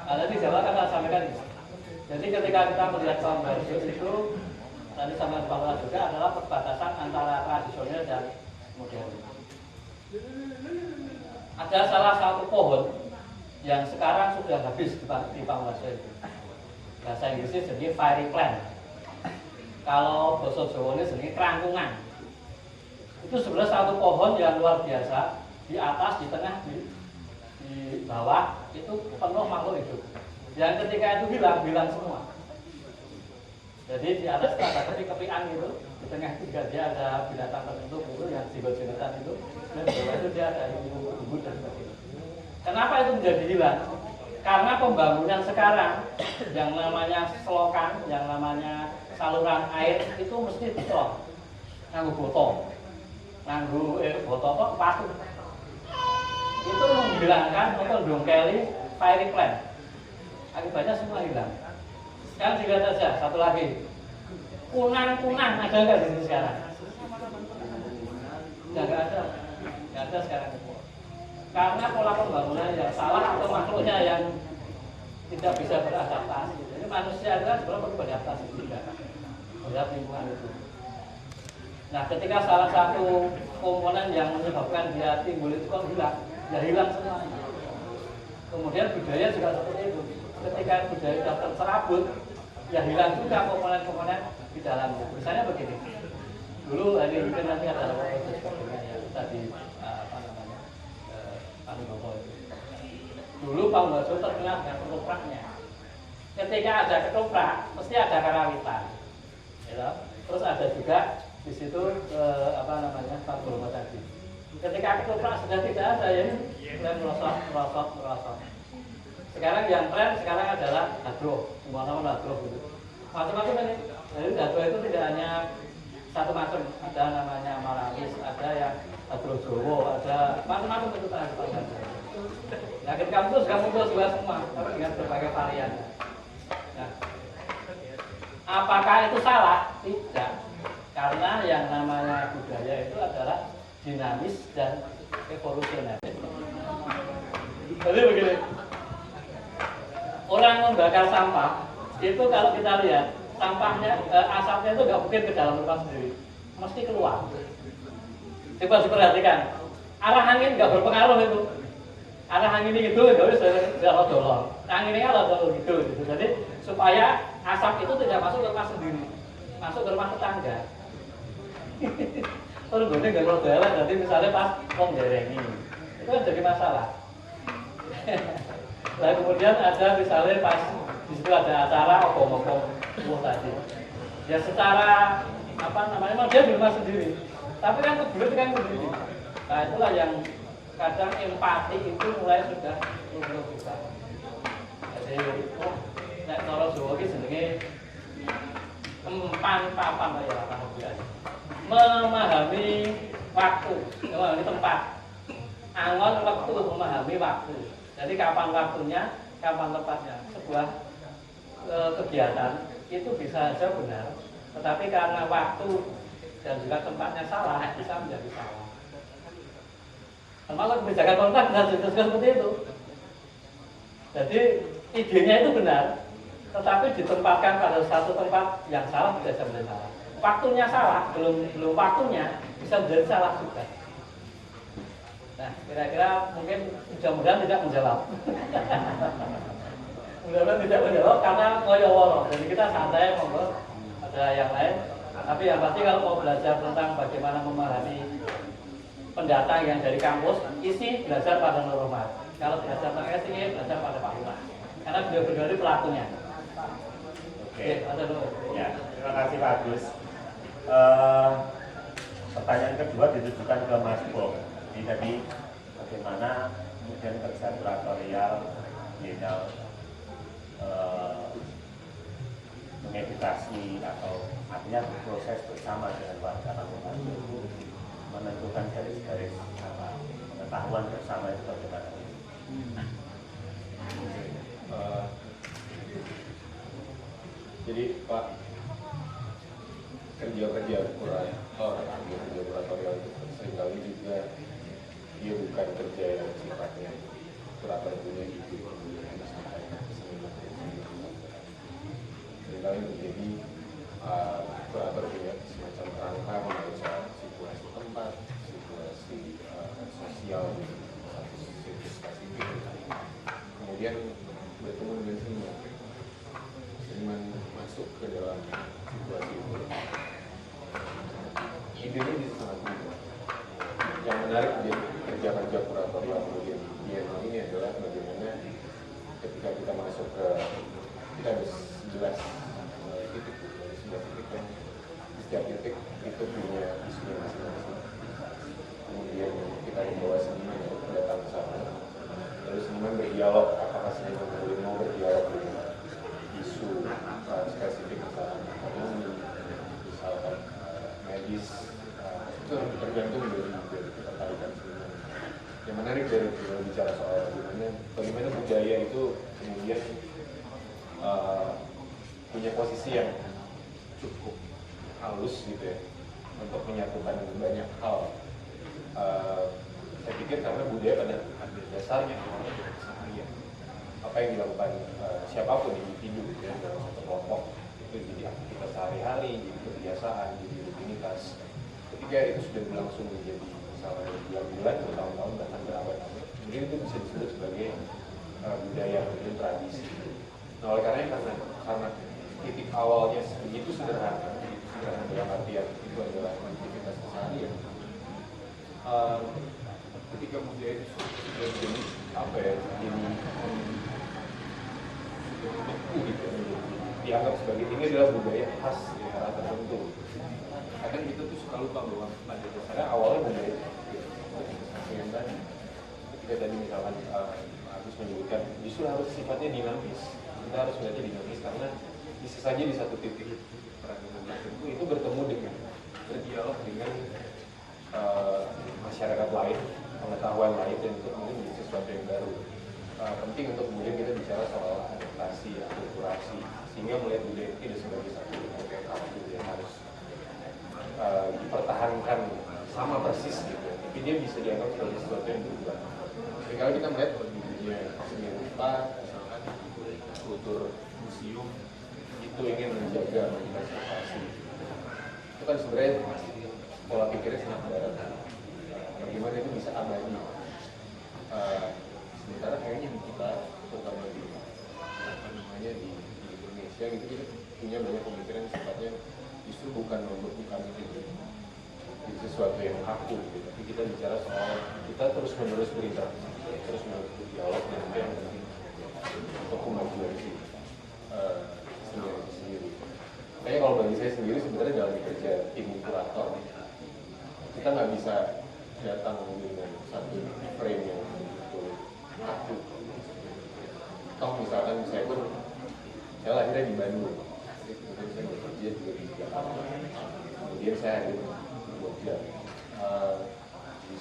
[SPEAKER 9] Nah, tadi Jawa kan saya sampaikan ini. Jadi ketika kita melihat tahun baru itu, tadi sama Pak Lurah juga adalah perbatasan antara tradisional dan modern. Ada salah satu pohon yang sekarang sudah habis di Pangwaso itu. Bahasa Inggrisnya jadi fairy plant. Kalau bahasa Jawa ini jadi kerangkungan. Itu sebenarnya satu pohon yang luar biasa. Di atas, di tengah, di bawah itu penuh makhluk hidup. Yang ketika itu hilang semua. Jadi di atas ada kepi-kepian gitu, di tengah juga dia ada binatang tertentu gitu yang jibat-jibatan itu, dan di bawah itu dia ada ibu-ibu dan sebagainya. Kenapa itu menjadi hilang? Karena pembangunan sekarang yang namanya selokan, yang namanya saluran air itu mesti dicelok, nganggo botol, nganggo botol kok patu. Itu menghilangkan atau dongkeli fairy plant. Akibatnya semua hilang. Sekarang dilihat saja, satu lagi. Kunang-kunang ada nggak di sini sekarang? Nggak ada. Nggak ada sekarang. Karena pola pembangunan yang salah atau makhluknya yang tidak bisa beradaptasi. Jadi manusia itu kan sebenarnya perlu beradaptasi juga terhadap lingkungan itu. Nah, ketika salah satu komponen yang menyebabkan dia timbul itu kok hilang, ya hilang semuanya. Kemudian budaya juga seperti itu. Ketika budaya sudah terserabut, ya hilang juga komponen-komponen di dalamnya. Misalnya begini, dulu ini mungkin nanti ada ya tadi Pak Bobo itu. Dulu Pak Bobo terkenal dengan ketopraknya. Ketika ada ketoprak, mesti ada karawitan. Ya, terus ada juga di situ Pak Bobo tadi. Ketika ketoprak sudah tidak ada ya mulai merosot. Sekarang yang tren sekarang adalah hadro, semua nama hadro gitu. Macam-macam ini. Jadi hadro itu tidak hanya satu macam, ada namanya Malamis, ada yang hadro Jowo, ada macam-macam itu tadi. Nah, ketika itu sudah muncul semua, tapi dengan berbagai varian. Nah, apakah itu salah? Tidak, karena yang namanya budaya itu adalah dinamis dan evolusioner. Jadi begini, orang membakar sampah itu kalau kita lihat sampahnya, asapnya itu nggak mungkin ke dalam rumah sendiri, mesti keluar. Coba diperhatikan, arah angin nggak berpengaruh itu. Arah angin ini gitu, nggak bisa dolor. Angin ini kalau gitu. Jadi supaya asap itu tidak masuk ke rumah sendiri, masuk ke rumah tetangga. Terus gue nggak mau jalan, nanti misalnya pas wong derengi, itu kan jadi masalah. Nah kemudian ada misalnya pas di situ ada acara obong-obong tadi. Ya secara memang dia di rumah sendiri, tapi kan kebelet kan sendiri. Nah itulah yang kadang empati itu mulai sudah turun juga. Jadi nek cara Jawa iki jenenge empan papan ya biasa. Memahami waktu, memahami tempat. Angon waktu, memahami waktu. Jadi kapan waktunya, kapan tempatnya. Sebuah kegiatan itu bisa saja benar, tetapi karena waktu dan juga tempatnya salah, bisa menjadi salah. Termasuk kebijakan pemerintah bisa dijelaskan seperti itu. Jadi idenya itu benar, tetapi ditempatkan pada satu tempat yang salah bisa menjadi salah. Waktunya salah, belum waktunya bisa menjadi salah juga. Nah, kira-kira mungkin mudah-mudahan tidak menjawab. Mudah-mudahan tidak menjawab karena ngoyo-woro. Jadi kita santai, monggo ada yang lain. Tapi yang pasti kalau mau belajar tentang bagaimana memahami pendatang yang dari kampus, isi belajar pada Nur Rohmat. Kalau belajar tentang SI, belajar pada Pak Lurah. Karena beliau-beliau ini pelakunya. Oke, ada dulu.
[SPEAKER 15] Ya, terima kasih Pak Agus. Pertanyaan kedua ditujukan ke Mas Bob. Jadi bagaimana kemudian kerja kuratorial Bienal mengedukasi atau artinya berproses bersama dengan warga Lamongan menentukan garis-garis pengetahuan bersama itu bagaimana?
[SPEAKER 16] Jadi Pak, kerja kuratorial itu seringkali juga dia bukan kerja yang sifatnya kurator punya ide seringkali menjadi kurator punya semacam kerangka membaca situasi tempat, situasi sosial di satu situs spesifik, kemudian bertemu dengan seniman masuk ke dalam situasi itu. Idenya bisa sangat mudah. Yang menarik di kerja-kerja kuratorial kemudian Bienal ini adalah bagaimana ketika kita masuk ke, kita ada 11 titik, dan di setiap titik itu punya isunya masing-masing. Kemudian kita membawa seniman yang datang ke sana, lalu seniman berdialog, apakah seniman kemudian mau berdialog dengan isu spesifik misalkan ekonomi, misalkan medis, itu tergantung dari ketertarikan seniman. Yang menarik dari bicara soal bagaimana budaya itu kemudian punya posisi yang cukup halus gitu ya untuk menyatukan banyak hal. Saya pikir karena budaya pada dasarnya keseharian, apa yang dilakukan siapapun individu gitu ya, dalam satu kelompok itu jadi aktivitas sehari-hari, jadi kebiasaan, jadi rutinitas. Ketika itu sudah berlangsung menjadi misalnya bulan-bulan, bertahun-tahun, bahkan berabad-abad, mungkin itu bisa disebut sebagai budaya atau tradisi. Nah, oleh karena titik awalnya begitu sederhana dalam artian itu adalah sehari ya. Ketika budaya itu sudah jadi apa ya, ini beku gitu, dianggap sebagai ini adalah budaya khas daerah tertentu. Kadang kita tuh suka lupa bahwa pada dasarnya awalnya budaya itu yang tadi. Ketika tadi misalkan Agus menyebutkan justru harus sifatnya dinamis. Kita harus melihatnya dinamis karena bisa saja di satu titik peradaban tertentu itu bertemu dengan berdialog dengan masyarakat lain, pengetahuan lain, dan itu kemudian menjadi sesuatu yang baru. Penting untuk kemudian kita bicara soal adaptasi, akulturasi, sehingga melihat budaya itu tidak sebagai satu kaku yang harus dipertahankan sama persis gitu. Tapi dia bisa dianggap sebagai sesuatu yang berubah. Kalau kita melihat di dunia seni rupa, misalkan kultur museum itu ingin menjaga konservasi. Itu kan sebenarnya pola pikirnya sangat barat. Bagaimana itu bisa abadi? Sementara kayaknya di kita, terutama di di Indonesia gitu, kita punya banyak pemikiran yang sifatnya justru bukan membekukan itu jadi sesuatu yang kaku gitu. Tapi kita bicara soal kita terus menerus berinteraksi, terus menerus berdialog, dan itu yang penting untuk kemajuan sendiri. Makanya kalau bagi saya sendiri sebenarnya dalam bekerja tim kurator, kita nggak bisa datang dengan satu frame yang betul kaku. Toh misalkan saya lahirnya di Bandung, kemudian saya bekerja juga di Jakarta, kemudian saya ada di Jogja.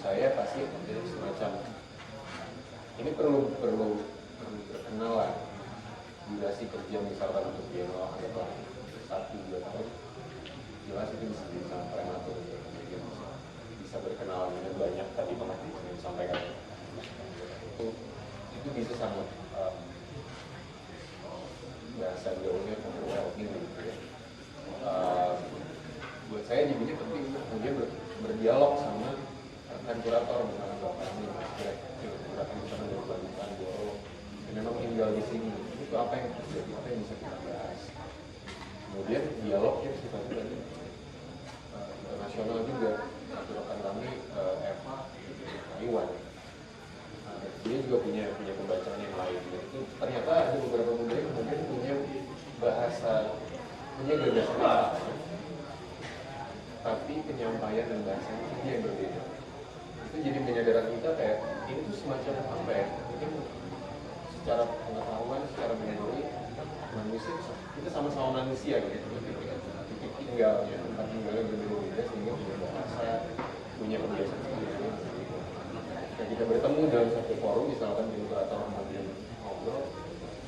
[SPEAKER 16] Saya pasti ada semacam ini perlu perkenalan. Durasi kerja misalkan untuk bienal anggaplah 1-2 tahun, jelas itu bisa jadi sangat prematur, kemudian bisa berkenalan dengan banyak tadi pengetahuan yang disampaikan. Itu bisa sangat bahasa gaulnya overwhelming gitu ya. Buat saya jadinya penting untuk kemudian berdialog sama rekan kurator, misalnya Bapak ini, gerakan kita dari Bantuan Boro, dan memang tinggal di sini. Itu apa yang terjadi, apa yang bisa kita bahas. Kemudian dialognya sifatnya tadi internasional juga. Satu rekan kami Eva Iwan, dia juga punya pembacaan yang lain. Dan itu ternyata ada beberapa budaya kemudian punya bahasa, punya gagasan, tapi penyampaian dan bahasanya itu yang berbeda. Itu jadi menyadarkan kita kayak ini tuh semacam apa ya? Mungkin secara pengetahuan, secara memori manusia, kita sama-sama manusia gitu. Titik tinggalnya, tempat tinggalnya berbeda-beda sehingga punya bahasa, punya kebiasaan sendiri. Ketika kita bertemu dalam satu forum, misalkan di atau kemudian ngobrol,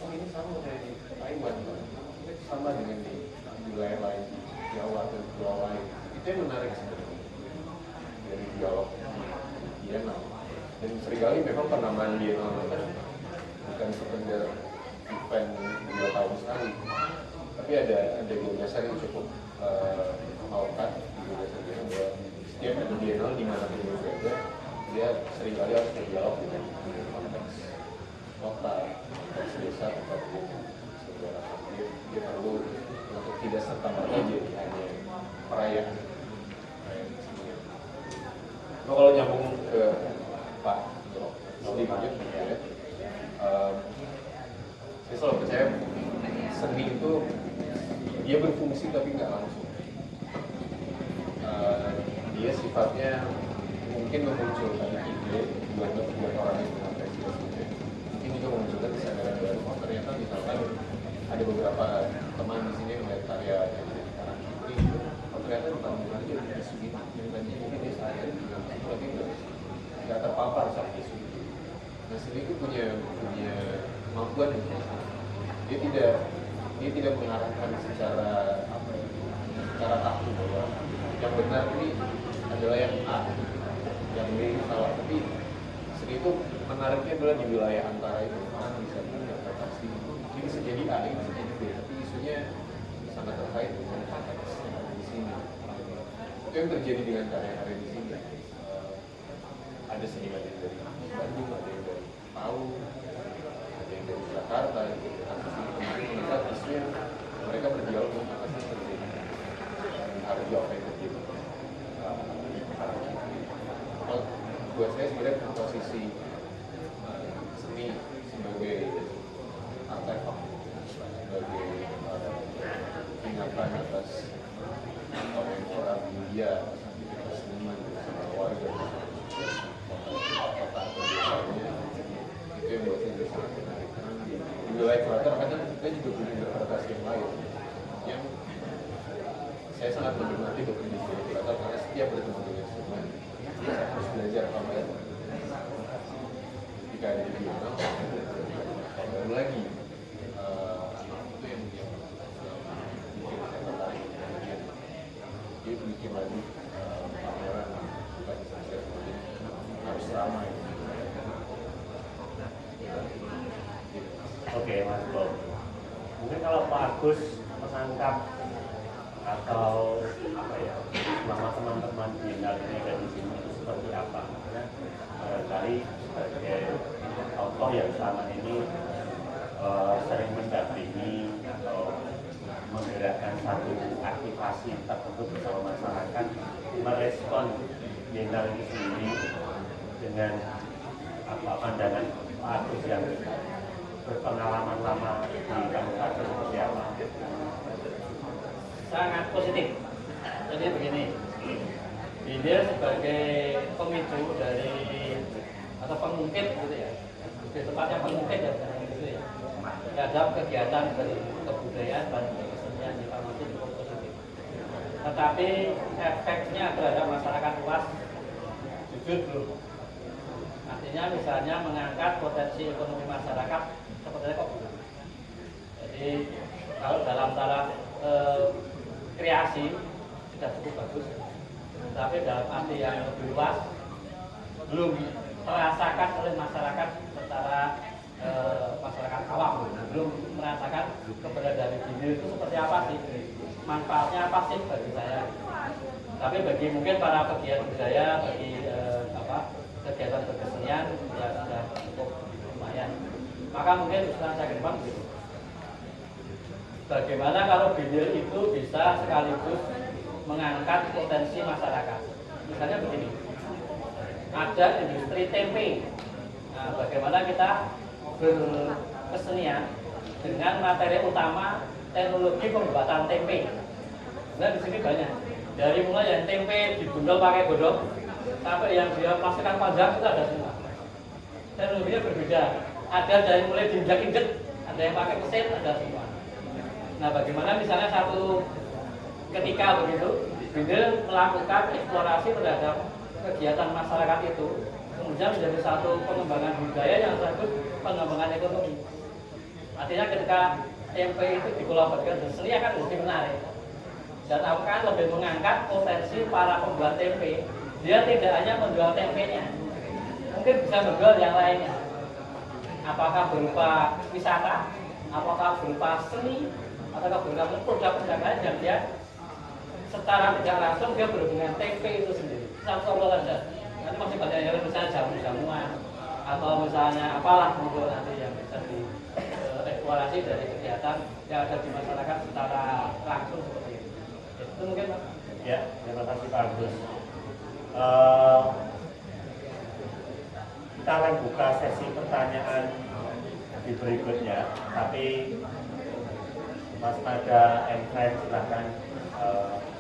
[SPEAKER 16] oh ini sama kayak di Taiwan, ini sama dengan di wilayah lain, di Jawa dan pulau lain. Itu yang menarik sebenarnya dari dialog bienal. Dan seringkali memang penamaan bienal kan bukan sekedar event 2 tahun sekali, tapi ada gagasan yang cukup melekat di gagasan dia bahwa setiap ada bienal di mana pun berada, dia seringkali harus berdialog dengan konteks lokal, konteks desa, tempat saudara. Dia perlu untuk tidak serta-merta jadi hanya perayaan. Kalau nyambung ke Pak sedikit ya, saya selalu percaya seni itu dia berfungsi tapi nggak langsung. Dia sifatnya mungkin memunculkan ide buat orang yang mengapresiasi, mungkin juga memunculkan kesadaran baru. Oh ternyata misalkan ada beberapa teman di sini yang melihat karya yang ada di Karang Kidul itu, oh ternyata bukan aja isu ini yang tadi mungkin dia sehari juga tapi nggak terpapar sama isu itu. Nah seni itu punya kemampuan itu. Dia tidak mengarahkan secara kaku bahwa yang benar ini adalah yang A, yang B salah. Tapi seni itu menariknya adalah di wilayah antara itu. Orang bisa menginterpretasi ini bisa jadi A, ini bisa jadi B, tapi isunya sangat terkait dengan konteks di sini. Itu yang terjadi dengan karya-karya di sini. Ada seniman yang dari Bandung, ada yang dari Palu, ada yang dari Jakarta, gitu. Melihat isu yang mereka berdialog tentang apa sih terjadi, dan harga apa yang terjadi. mengapresiasi seni sebagai artefak, sebagai ingatan atas atau memorabilia aktivitas seniman bersama warga kota atau desanya. Itu yang buat saya sangat menarik. Di wilayah kurator kadang kita juga punya interpretasi yang lain, yang saya sangat menikmati bekerja di kurator karena setiap bertemu dengan seniman saya harus belajar pamer. Ketika ada di bienal, pamer lagi. Itu yang bikin saya tertarik. Dia bikin lagi pameran bukan saja harus ramai.
[SPEAKER 15] Oke, Mas Bob. Mungkin kalau Pak Agus menangkap atau apa ya, selama teman-teman bienal ini ada di sini itu seperti apa? Karena barangkali sebagai tokoh yang selama ini sering mendampingi atau menggerakkan satu aktivasi tertentu bersama masyarakat, merespon bienal ini sendiri dengan apa pandangan Pak Agus yang berpengalaman lama di kabupaten seperti apa?
[SPEAKER 9] Sangat positif. Jadi begini, dia sebagai pemicu dari atau pengungkit gitu ya, lebih tepatnya pengungkit ya, gitu ya, terhadap kegiatan kebudayaan dan kesenian di Pamati cukup positif. Tetapi efeknya terhadap masyarakat luas jujur belum. Artinya misalnya mengangkat potensi ekonomi masyarakat seperti kok belum. Jadi kalau dalam taraf kreasi sudah cukup bagus, tapi dalam arti yang lebih luas belum terasakan oleh masyarakat secara masyarakat awam, belum merasakan keberadaan bienal itu seperti apa sih, manfaatnya apa sih bagi saya. Tapi bagi mungkin para pegiat budaya, bagi kegiatan berkesenian ya sudah cukup lumayan. Maka mungkin usaha saya ke depan gitu. Bagaimana kalau bienal itu bisa sekaligus mengangkat potensi masyarakat. Misalnya begini, ada industri tempe. Nah, bagaimana kita berkesenian dengan materi utama teknologi pembuatan tempe. Nah, di sini banyak. Dari mulai yang tempe digundul pakai godong sampai yang dia plastikan panjang itu ada semua. Teknologinya berbeda. Ada dari mulai diinjak-injek, ada yang pakai mesin, ada semua. Nah, bagaimana misalnya satu ketika begitu, bienal melakukan eksplorasi terhadap kegiatan masyarakat itu, kemudian menjadi satu pengembangan budaya yang sekaligus pengembangan ekonomi. Artinya ketika tempe itu dikolaborasikan dengan seni akan lebih menarik dan akan lebih mengangkat potensi para pembuat tempe. Dia tidak hanya menjual tempenya, mungkin bisa menjual yang lainnya. Apakah berupa wisata, apakah berupa seni, atau berupa produk-produk lain yang dia secara tidak langsung dia berhubungan tempe itu sendiri. Satu saja. Nanti masih banyak yang misalnya jamu-jamuan atau misalnya apalah mungkin nanti yang bisa dieksplorasi dari kegiatan yang ada di masyarakat secara langsung seperti itu. Itu mungkin Pak.
[SPEAKER 15] Ya, terima kasih Pak Agus. Kita akan buka sesi pertanyaan di berikutnya, tapi Mas Pada M. silahkan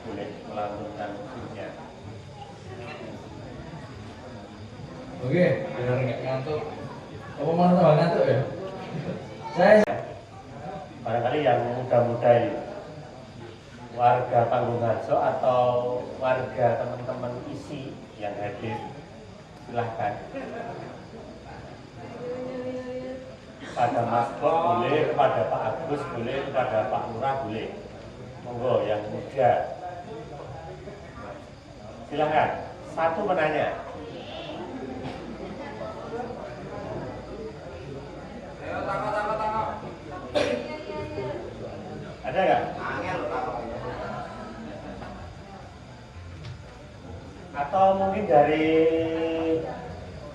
[SPEAKER 15] boleh melantunkan musiknya.
[SPEAKER 8] Oke, biar nggak ngantuk. Apa malah tambah ngantuk ya? Saya
[SPEAKER 15] barangkali yang muda-muda ini, warga Panggung Harjo atau warga teman-teman isi yang hadir, silahkan. Kepada Mas Bob boleh, kepada Pak Agus boleh, kepada Pak Lurah boleh. Monggo yang muda. Silahkan. Satu menanya. Ada nggak? Atau mungkin dari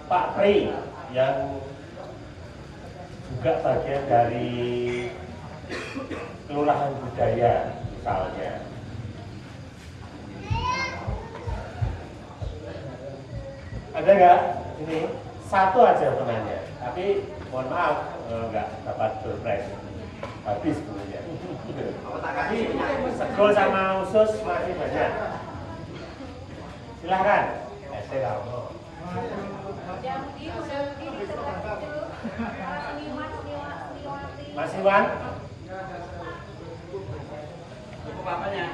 [SPEAKER 15] Pak Pri yang juga bagian dari kelurahan budaya misalnya. Ada nggak? Ini satu aja temannya, tapi mohon maaf nggak dapat surprise, habis kemudian. Tapi sego sama usus masih banyak. Silahkan. Mas Iwan.
[SPEAKER 14] Cukup apanya?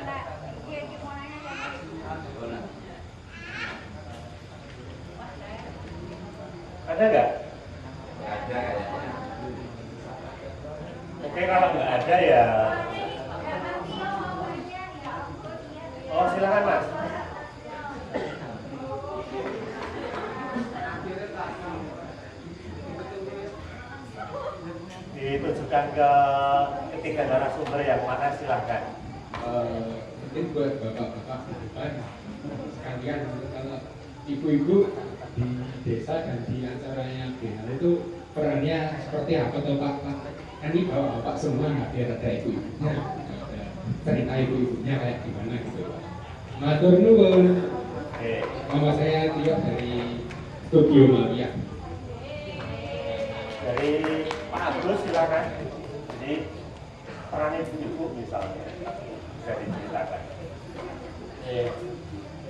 [SPEAKER 15] Ada nggak?
[SPEAKER 14] Nggak ada kayaknya.
[SPEAKER 15] Oke, kalau nggak ada ya. Oh, silakan Mas. Ditujukan ke ketiga narasumber yang mana, silahkan.
[SPEAKER 13] Mungkin buat bapak-bapak di depan sekalian, kalau ibu-ibu di desa dan di acaranya Biennale itu perannya seperti apa tuh Pak? Kan ini bapak semua nggak biar ada ibu-ibunya, ada cerita ibu-ibunya kayak gimana gitu Pak. Matur nuwun. Nama saya Tio dari Studio Mawiyah.
[SPEAKER 15] Dari Pak Agus silakan. Jadi peran ibu-ibu misalnya bisa diceritakan.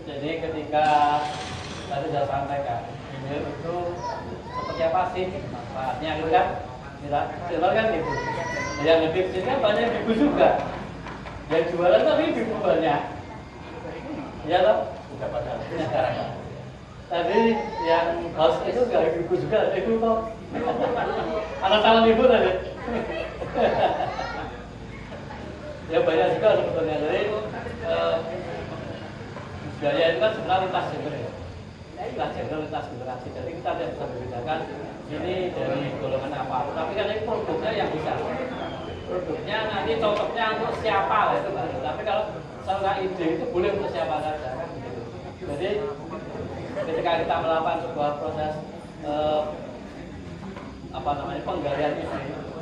[SPEAKER 9] Jadi ketika tadi saya sampaikan, email itu seperti apa sih manfaatnya gitu kan? Jelas kan ibu. Yang lebih kecil kan banyak ibu juga. Yang jualan tapi ibu banyak. Iya toh? Sudah pada sekarang. Tadi yang host itu nggak ibu juga, ibu toh. Anak calon ibu tadi. Ya banyak juga sebetulnya. Jadi budaya itu kan sebenarnya lintas gender ya. Lintas gender, lintas generasi. Jadi kita tidak bisa membedakan ini dari golongan apa. Tapi kan ini produknya yang bisa. Produknya nanti cocoknya untuk siapa lah itu baru. Tapi kalau secara ide itu boleh untuk siapa saja kan begitu. Jadi ketika kita melakukan sebuah proses penggalian ide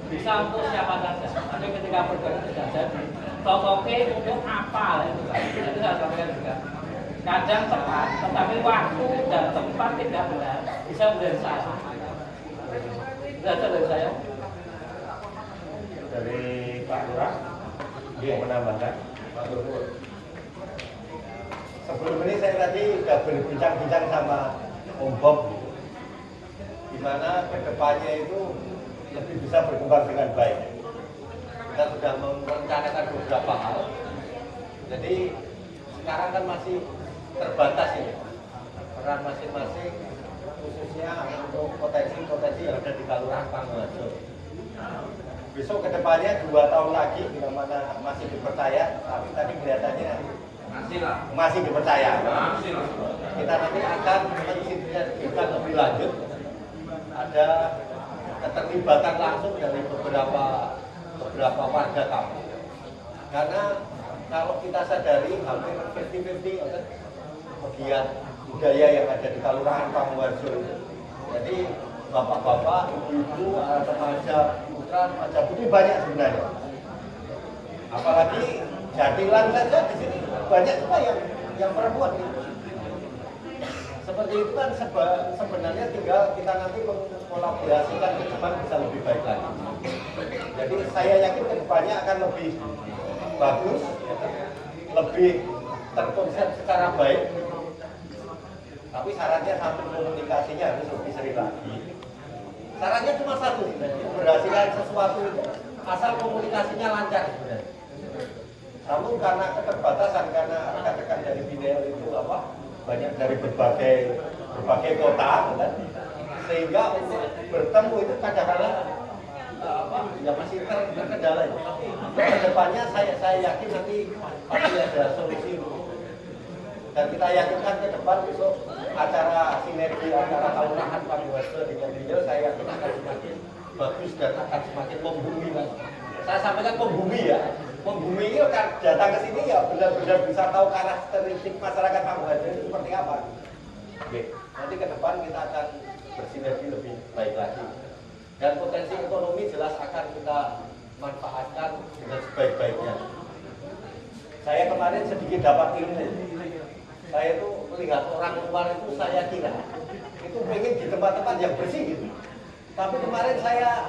[SPEAKER 9] bisa untuk siapa saja. Tapi ketika produk itu sudah jadi, cocoknya untuk apa lah itu. Itu saya sampaikan juga. Kadang tepat, tetapi waktu dan tempat tidak benar bisa menjadi salah. Itu saja dari saya.
[SPEAKER 15] Dari Pak Lurah, mau menambahkan?
[SPEAKER 11] Sebelum ini saya tadi sudah berbincang-bincang sama Om Bob, di mana kedepannya itu lebih bisa berkembang dengan baik. Kita sudah merencanakan beberapa hal. Jadi sekarang kan masih terbatas ini peran masing-masing, khususnya untuk potensi-potensi yang ada di Kelurahan Panguwajo. Besok kedepannya 2 tahun lagi bila mana masih dipercaya, tapi tadi kelihatannya masih dipercaya. Kita nanti akan mensinergikan lebih lanjut, ada keterlibatan langsung dari beberapa warga kampung. Karena kalau kita sadari hampir 50-50 bagian budaya yang ada di Kelurahan Panguwajo. Jadi bapak-bapak, ibu-ibu, remaja, putra, remaja putri banyak sebenarnya. Apalagi Jatilan saja di sini banyak juga yang perempuan. Seperti itu kan sebenarnya tinggal kita nanti mengkolaborasikan ke depan bisa lebih baik lagi. Jadi saya yakin ke depannya akan lebih bagus, lebih terkonsep secara baik. Tapi syaratnya satu, komunikasinya harus lebih sering lagi. Syaratnya cuma satu, keberhasilan sesuatu itu asal komunikasinya lancar sebenarnya. Namun karena keterbatasan, karena rekan-rekan dari Biennale itu banyak dari berbagai kota, kan? Sehingga untuk bertemu itu kadang-kadang ya masih terkendala. Tapi kedepannya saya yakin nanti pasti ada solusi. Dan kita yakinkan ke depan besok acara sinergi antara Kelurahan Panguwajo dengan Biennale saya yakin akan semakin bagus dan akan semakin membumi. Saya sampaikan membumi ya. Membumi ini datang ke sini ya benar-benar bisa tahu karakteristik masyarakat Panguwajo itu seperti apa. Oke, nanti ke depan kita akan bersinergi lebih baik lagi. Dan potensi ekonomi jelas akan kita manfaatkan dengan sebaik-baiknya. Saya kemarin sedikit dapat ilmu Saya itu melihat orang luar itu saya kira itu pengen di tempat-tempat yang bersih gitu. Tapi kemarin saya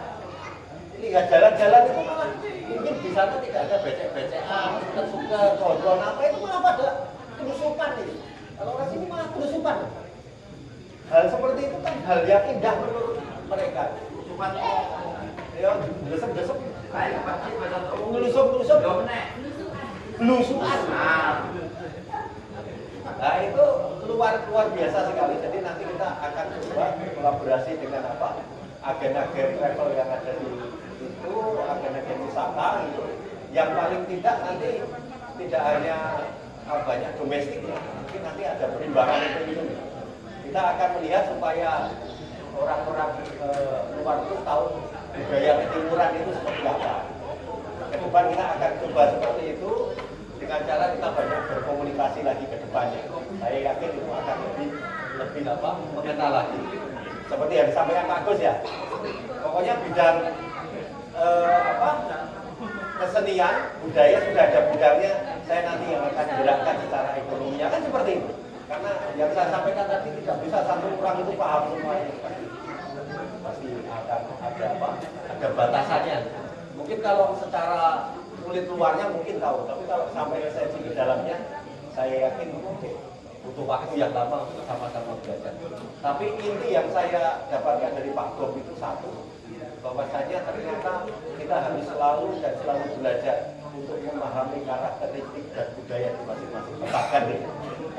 [SPEAKER 11] lihat jalan-jalan itu malah mungkin di sana tidak ada becek-becekan, suka-suka, gondron apa itu malah pada penusupan ini. Kalau orang sini malah penusupan. Hal seperti itu kan hal yang indah menurut mereka. Penusupan ya, desep-desep, ngelusuk-ngelusuk, belusukan. Nah itu luar biasa sekali. Jadi nanti kita akan coba kolaborasi dengan apa agen-agen travel yang ada di itu, agen-agen wisata itu. Yang paling tidak nanti tidak hanya banyak domestik ya, mungkin nanti ada perimbangan itu. Kita akan melihat supaya orang-orang luar itu tahu budaya ketimuran itu seperti apa. Ke depan kita akan coba seperti itu dengan cara kita banyak berkomunikasi lagi ke depannya. Saya yakin itu akan lebih apa mengenal lagi. Seperti yang disampaikan Pak Agus ya. Pokoknya bidang kesenian, budaya sudah ada bidangnya. Saya nanti yang akan gerakkan secara ekonominya kan seperti itu. Karena yang saya sampaikan tadi tidak bisa satu orang itu paham semuanya. Pasti akan ada apa? Ada batasannya. Mungkin kalau secara kulit luarnya mungkin tahu, tapi kalau sampai esensi di dalamnya, saya yakin mungkin butuh waktu yang lama untuk sama-sama belajar. Tapi inti yang saya dapatkan dari Pak Bob itu satu, bahwasanya ternyata kita harus selalu belajar untuk memahami karakteristik dan budaya di masing-masing tempat kan gitu.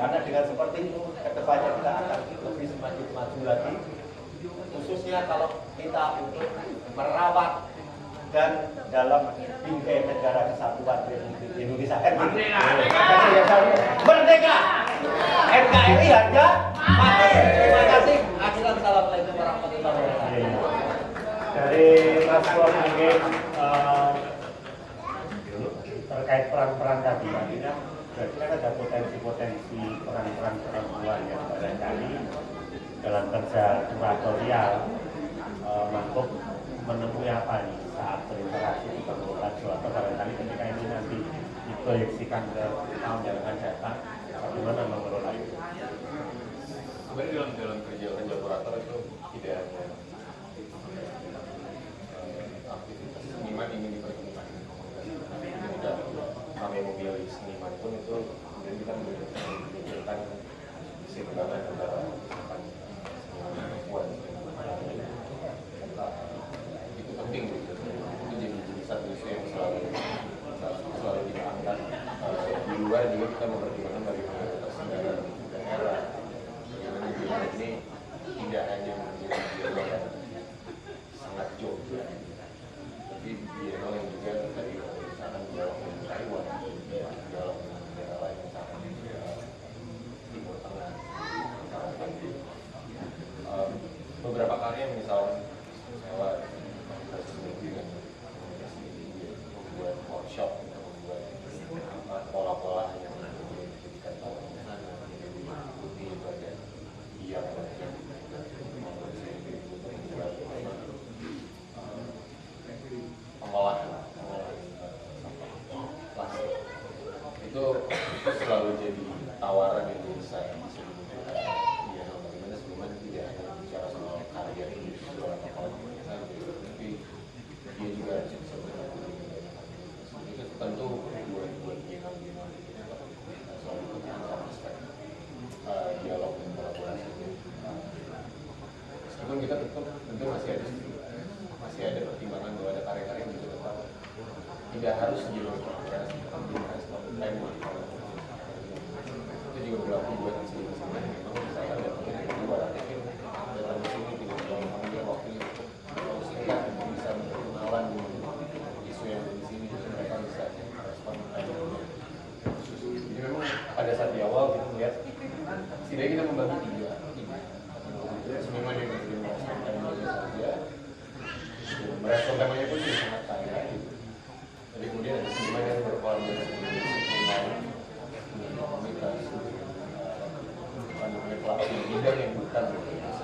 [SPEAKER 11] Karena dengan seperti itu, kedepannya kita akan lebih semakin maju lagi, khususnya kalau kita untuk merawat dan dalam bingkai negara kesatuan Republik Indonesia merdeka NKRI harga mati. Terima kasih. Assalamualaikum warahmatullahi wabarakatuh.
[SPEAKER 15] Dari Mas Bob mungkin terkait peran-peran tadi, artinya berarti kan ada potensi-potensi peran-peran perempuan yang barangkali dalam kerja kuratorial Mas Bob menemui apa nih saat berinteraksi di Perlukan Suatu barangkali ketika ini nanti diproyeksikan ke tahun yang akan datang, bagaimana mengelola itu?
[SPEAKER 16] Sebenarnya dalam kerja kurator itu tidak hanya aktivitas seniman ingin dipertemukan dengan komunitas. Ketika kami memilih seniman pun itu kemudian kita memikirkan keseimbangan antara seniman perempuan. Itu penting gitu. Itu jadi satu isu yang selalu kita angkat. Di luar juga kita mempertimbangkan bagaimana ketersediaan daerah. Ini tidak hanya menjadi bienal yang sangat Jogja, tapi bienal yang juga tadi misalkan dialog dengan Taiwan, dialog dengan negara lain misalkan Timur Tengah, beberapa karya misalkan sewa dengan membuat workshop untuk membuat pola-pola yang menjadikan yang pengolahan plastik itu selalu jadi tawaran yang saya masih membutuhkan ya bagaimana sebelumnya tidak hanya bicara soal karya industrial atau kolektif saja, tapi dia juga itu tentu buat bienal selalu punya aspek dialog dan kolaborasi. Meskipun kita tentu masih ada pertimbangan bahwa ada karya-karya yang juga tetap tidak harus kolaborasi, tapi harus tren. Itu juga berlaku buat seniman yang memang misalkan datangnya dari luar, tapi datang di sini tidak mengambil waktu kalau singkat bisa berkenalan dengan isu yang ada di sini, mereka bisa respon jadi memang pada saat di awal kita melihat setidaknya kita membagi tiga seniman yang merespon temanya saja, merespon temanya pun juga sangat kaya gitu. Jadi kemudian ada seniman yang berkolaborasi dengan disiplin lain, dengan komunitas, namanya pelaku bidang yang bukan seniman.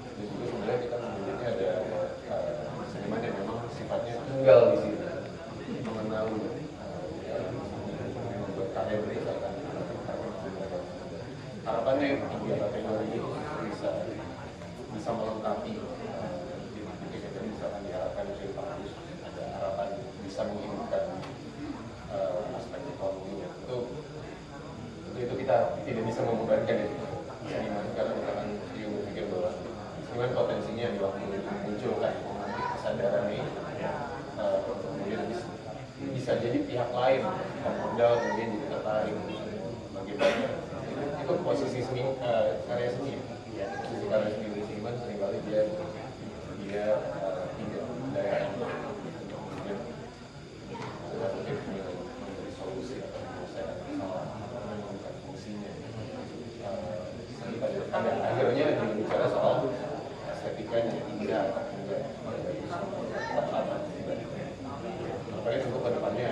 [SPEAKER 16] Dan juga sebenarnya kita memiliki ada seniman yang memang sifatnya tunggal di sini, mengenal membuat karya berdasarkan harapannya kegiatan teknologi ini bisa melengkapi ketika misalkan diharapkan dari Pak Agus ada harapan bisa menghidupkan aspek ekonominya itu kita tidak bisa membebankan itu seniman karena misalkan dia berpikir bahwa seniman potensinya di waktu itu munculkan nanti kesadaran ini kemudian bisa jadi pihak lain pemodal kemudian jadi tertarik bagaimana itu posisi seni karya seni posisi karya seni seniman seringkali dia tidak daerah sudah mungkin memberi solusi atau menyelesaikan masalah menemukan fungsinya pada akhirnya bicara soal estetikanya indah atau enggak makanya tentu ke depannya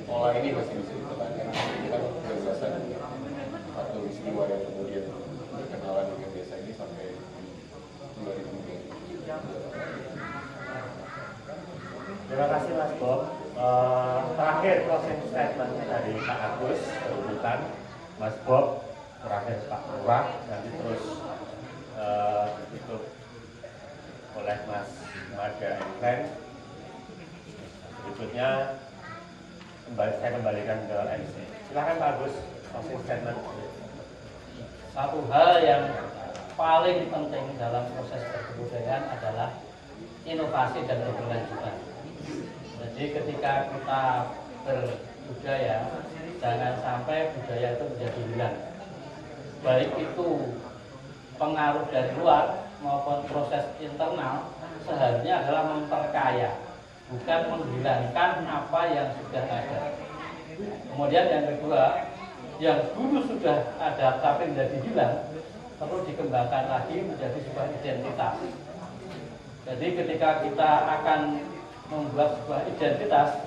[SPEAKER 16] pola ini masih bisa dipertahankan ini kan gagasan atau istiwa yang kemudian berkenalan dengan desa ini sampai 2020.
[SPEAKER 15] Terima kasih Mas Bob. Terakhir closing statement dari Pak Agus berurutan Mas Bob, terakhir Pak Lurah, nanti terus ditutup oleh Mas Mada Engren. Berikutnya saya kembalikan ke MC. Silakan Pak Agus, closing statement.
[SPEAKER 9] Satu hal yang paling penting dalam proses kebudayaan adalah inovasi dan keberlanjutan. Jadi ketika kita berbudaya, jangan sampai budaya itu menjadi hilang. Baik itu pengaruh dari luar maupun proses internal, seharusnya adalah memperkaya, bukan menghilangkan apa yang sudah ada. Kemudian yang kedua, yang dulu sudah ada tapi menjadi hilang, perlu dikembangkan lagi menjadi sebuah identitas. Jadi ketika kita akan membuat sebuah identitas,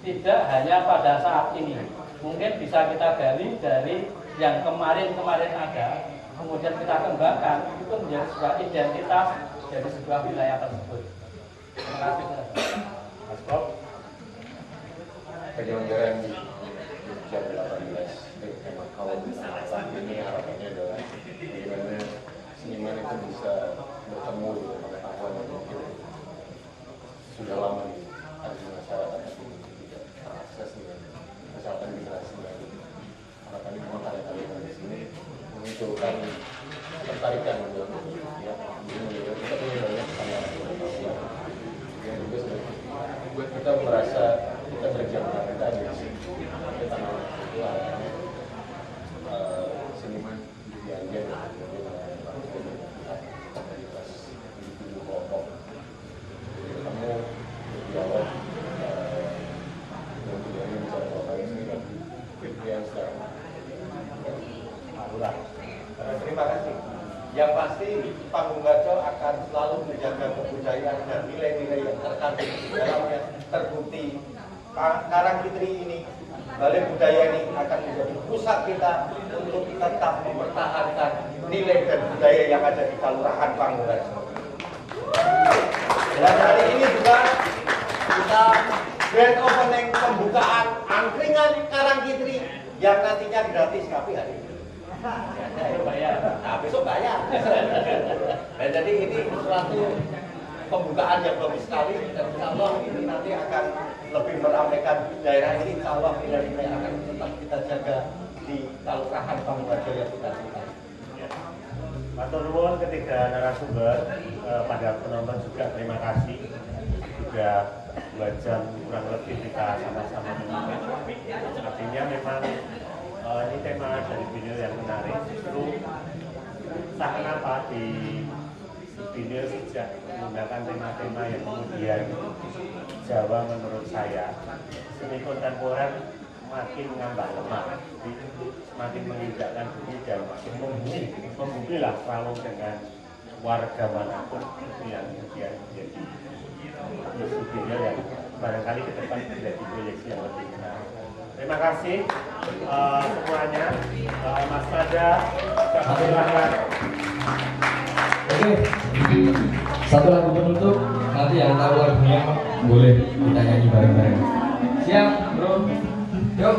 [SPEAKER 9] tidak hanya pada saat ini, mungkin bisa kita gali dari yang kemarin-kemarin ada, kemudian kita kembangkan, itu menjadi sebuah identitas dari sebuah wilayah tersebut. Terima kasih.
[SPEAKER 15] Mas Bob.
[SPEAKER 16] Penyelenggaraan di jam 18 kalau ini harapannya adalah bagaimana seniman itu bisa bertemu dengan pengetahuan yang mungkin sudah lama ada di masyarakat tapi tidak terakses dengan masyarakat generasi baru. Harapannya memang karya-karya di sini memunculkan ketertarikan untuk ya, kita punya banyak kesalahan yang juga buat kita merasa kita berjamaah kita ada di sini. Tapi tanah itu harapannya seniman dianggap komunitas individu kelompok ketemu berdialog dan kemudian bisa melakukan seniman yang sekarang. Terima kasih. Yang pasti Panggung Harjo akan selalu menjaga kebudayaan dan nilai-nilai yang terkandung di dalamnya terbukti. Karangfitri ini, Balai Budaya ini akan menjadi pusat kita untuk tetap mempertahankan nilai dan budaya yang ada di Kelurahan Panggung Harjo. Dan hari ini juga kita grand opening pembukaan angkringan Karangfitri yang nantinya gratis tapi hari ini. Besok bayar. Nah, besok bayar. Dan jadi ini suatu pembukaan yang bagus sekali dan insya Allah ini nanti akan lebih meramaikan daerah ini. Insya Allah nilai-nilai akan tetap kita jaga di Kelurahan Panggung Harjo yang kita cintai.
[SPEAKER 15] Matur nuwun ketiga narasumber, pada penonton juga terima kasih. Sudah 2 jam kurang lebih kita sama-sama menyimak. Artinya memang ini tema dari video yang menarik. Justru entah kenapa di video sejak menggunakan tema-tema yang kemudian Jawa menurut saya seni kontemporer makin ngambah lemah, semakin menginjakkan bumi dan membumi selalu dengan warga manapun itu yang kemudian menjadi isu video yang barangkali ke depan menjadi proyeksi yang lebih benar. Terima kasih semuanya, Mas Mada, silahkan.
[SPEAKER 8] Oke, satu lagu penutup, nanti yang tahu lagunya boleh kita nyanyi bareng-bareng. Siap, bro? Yuk.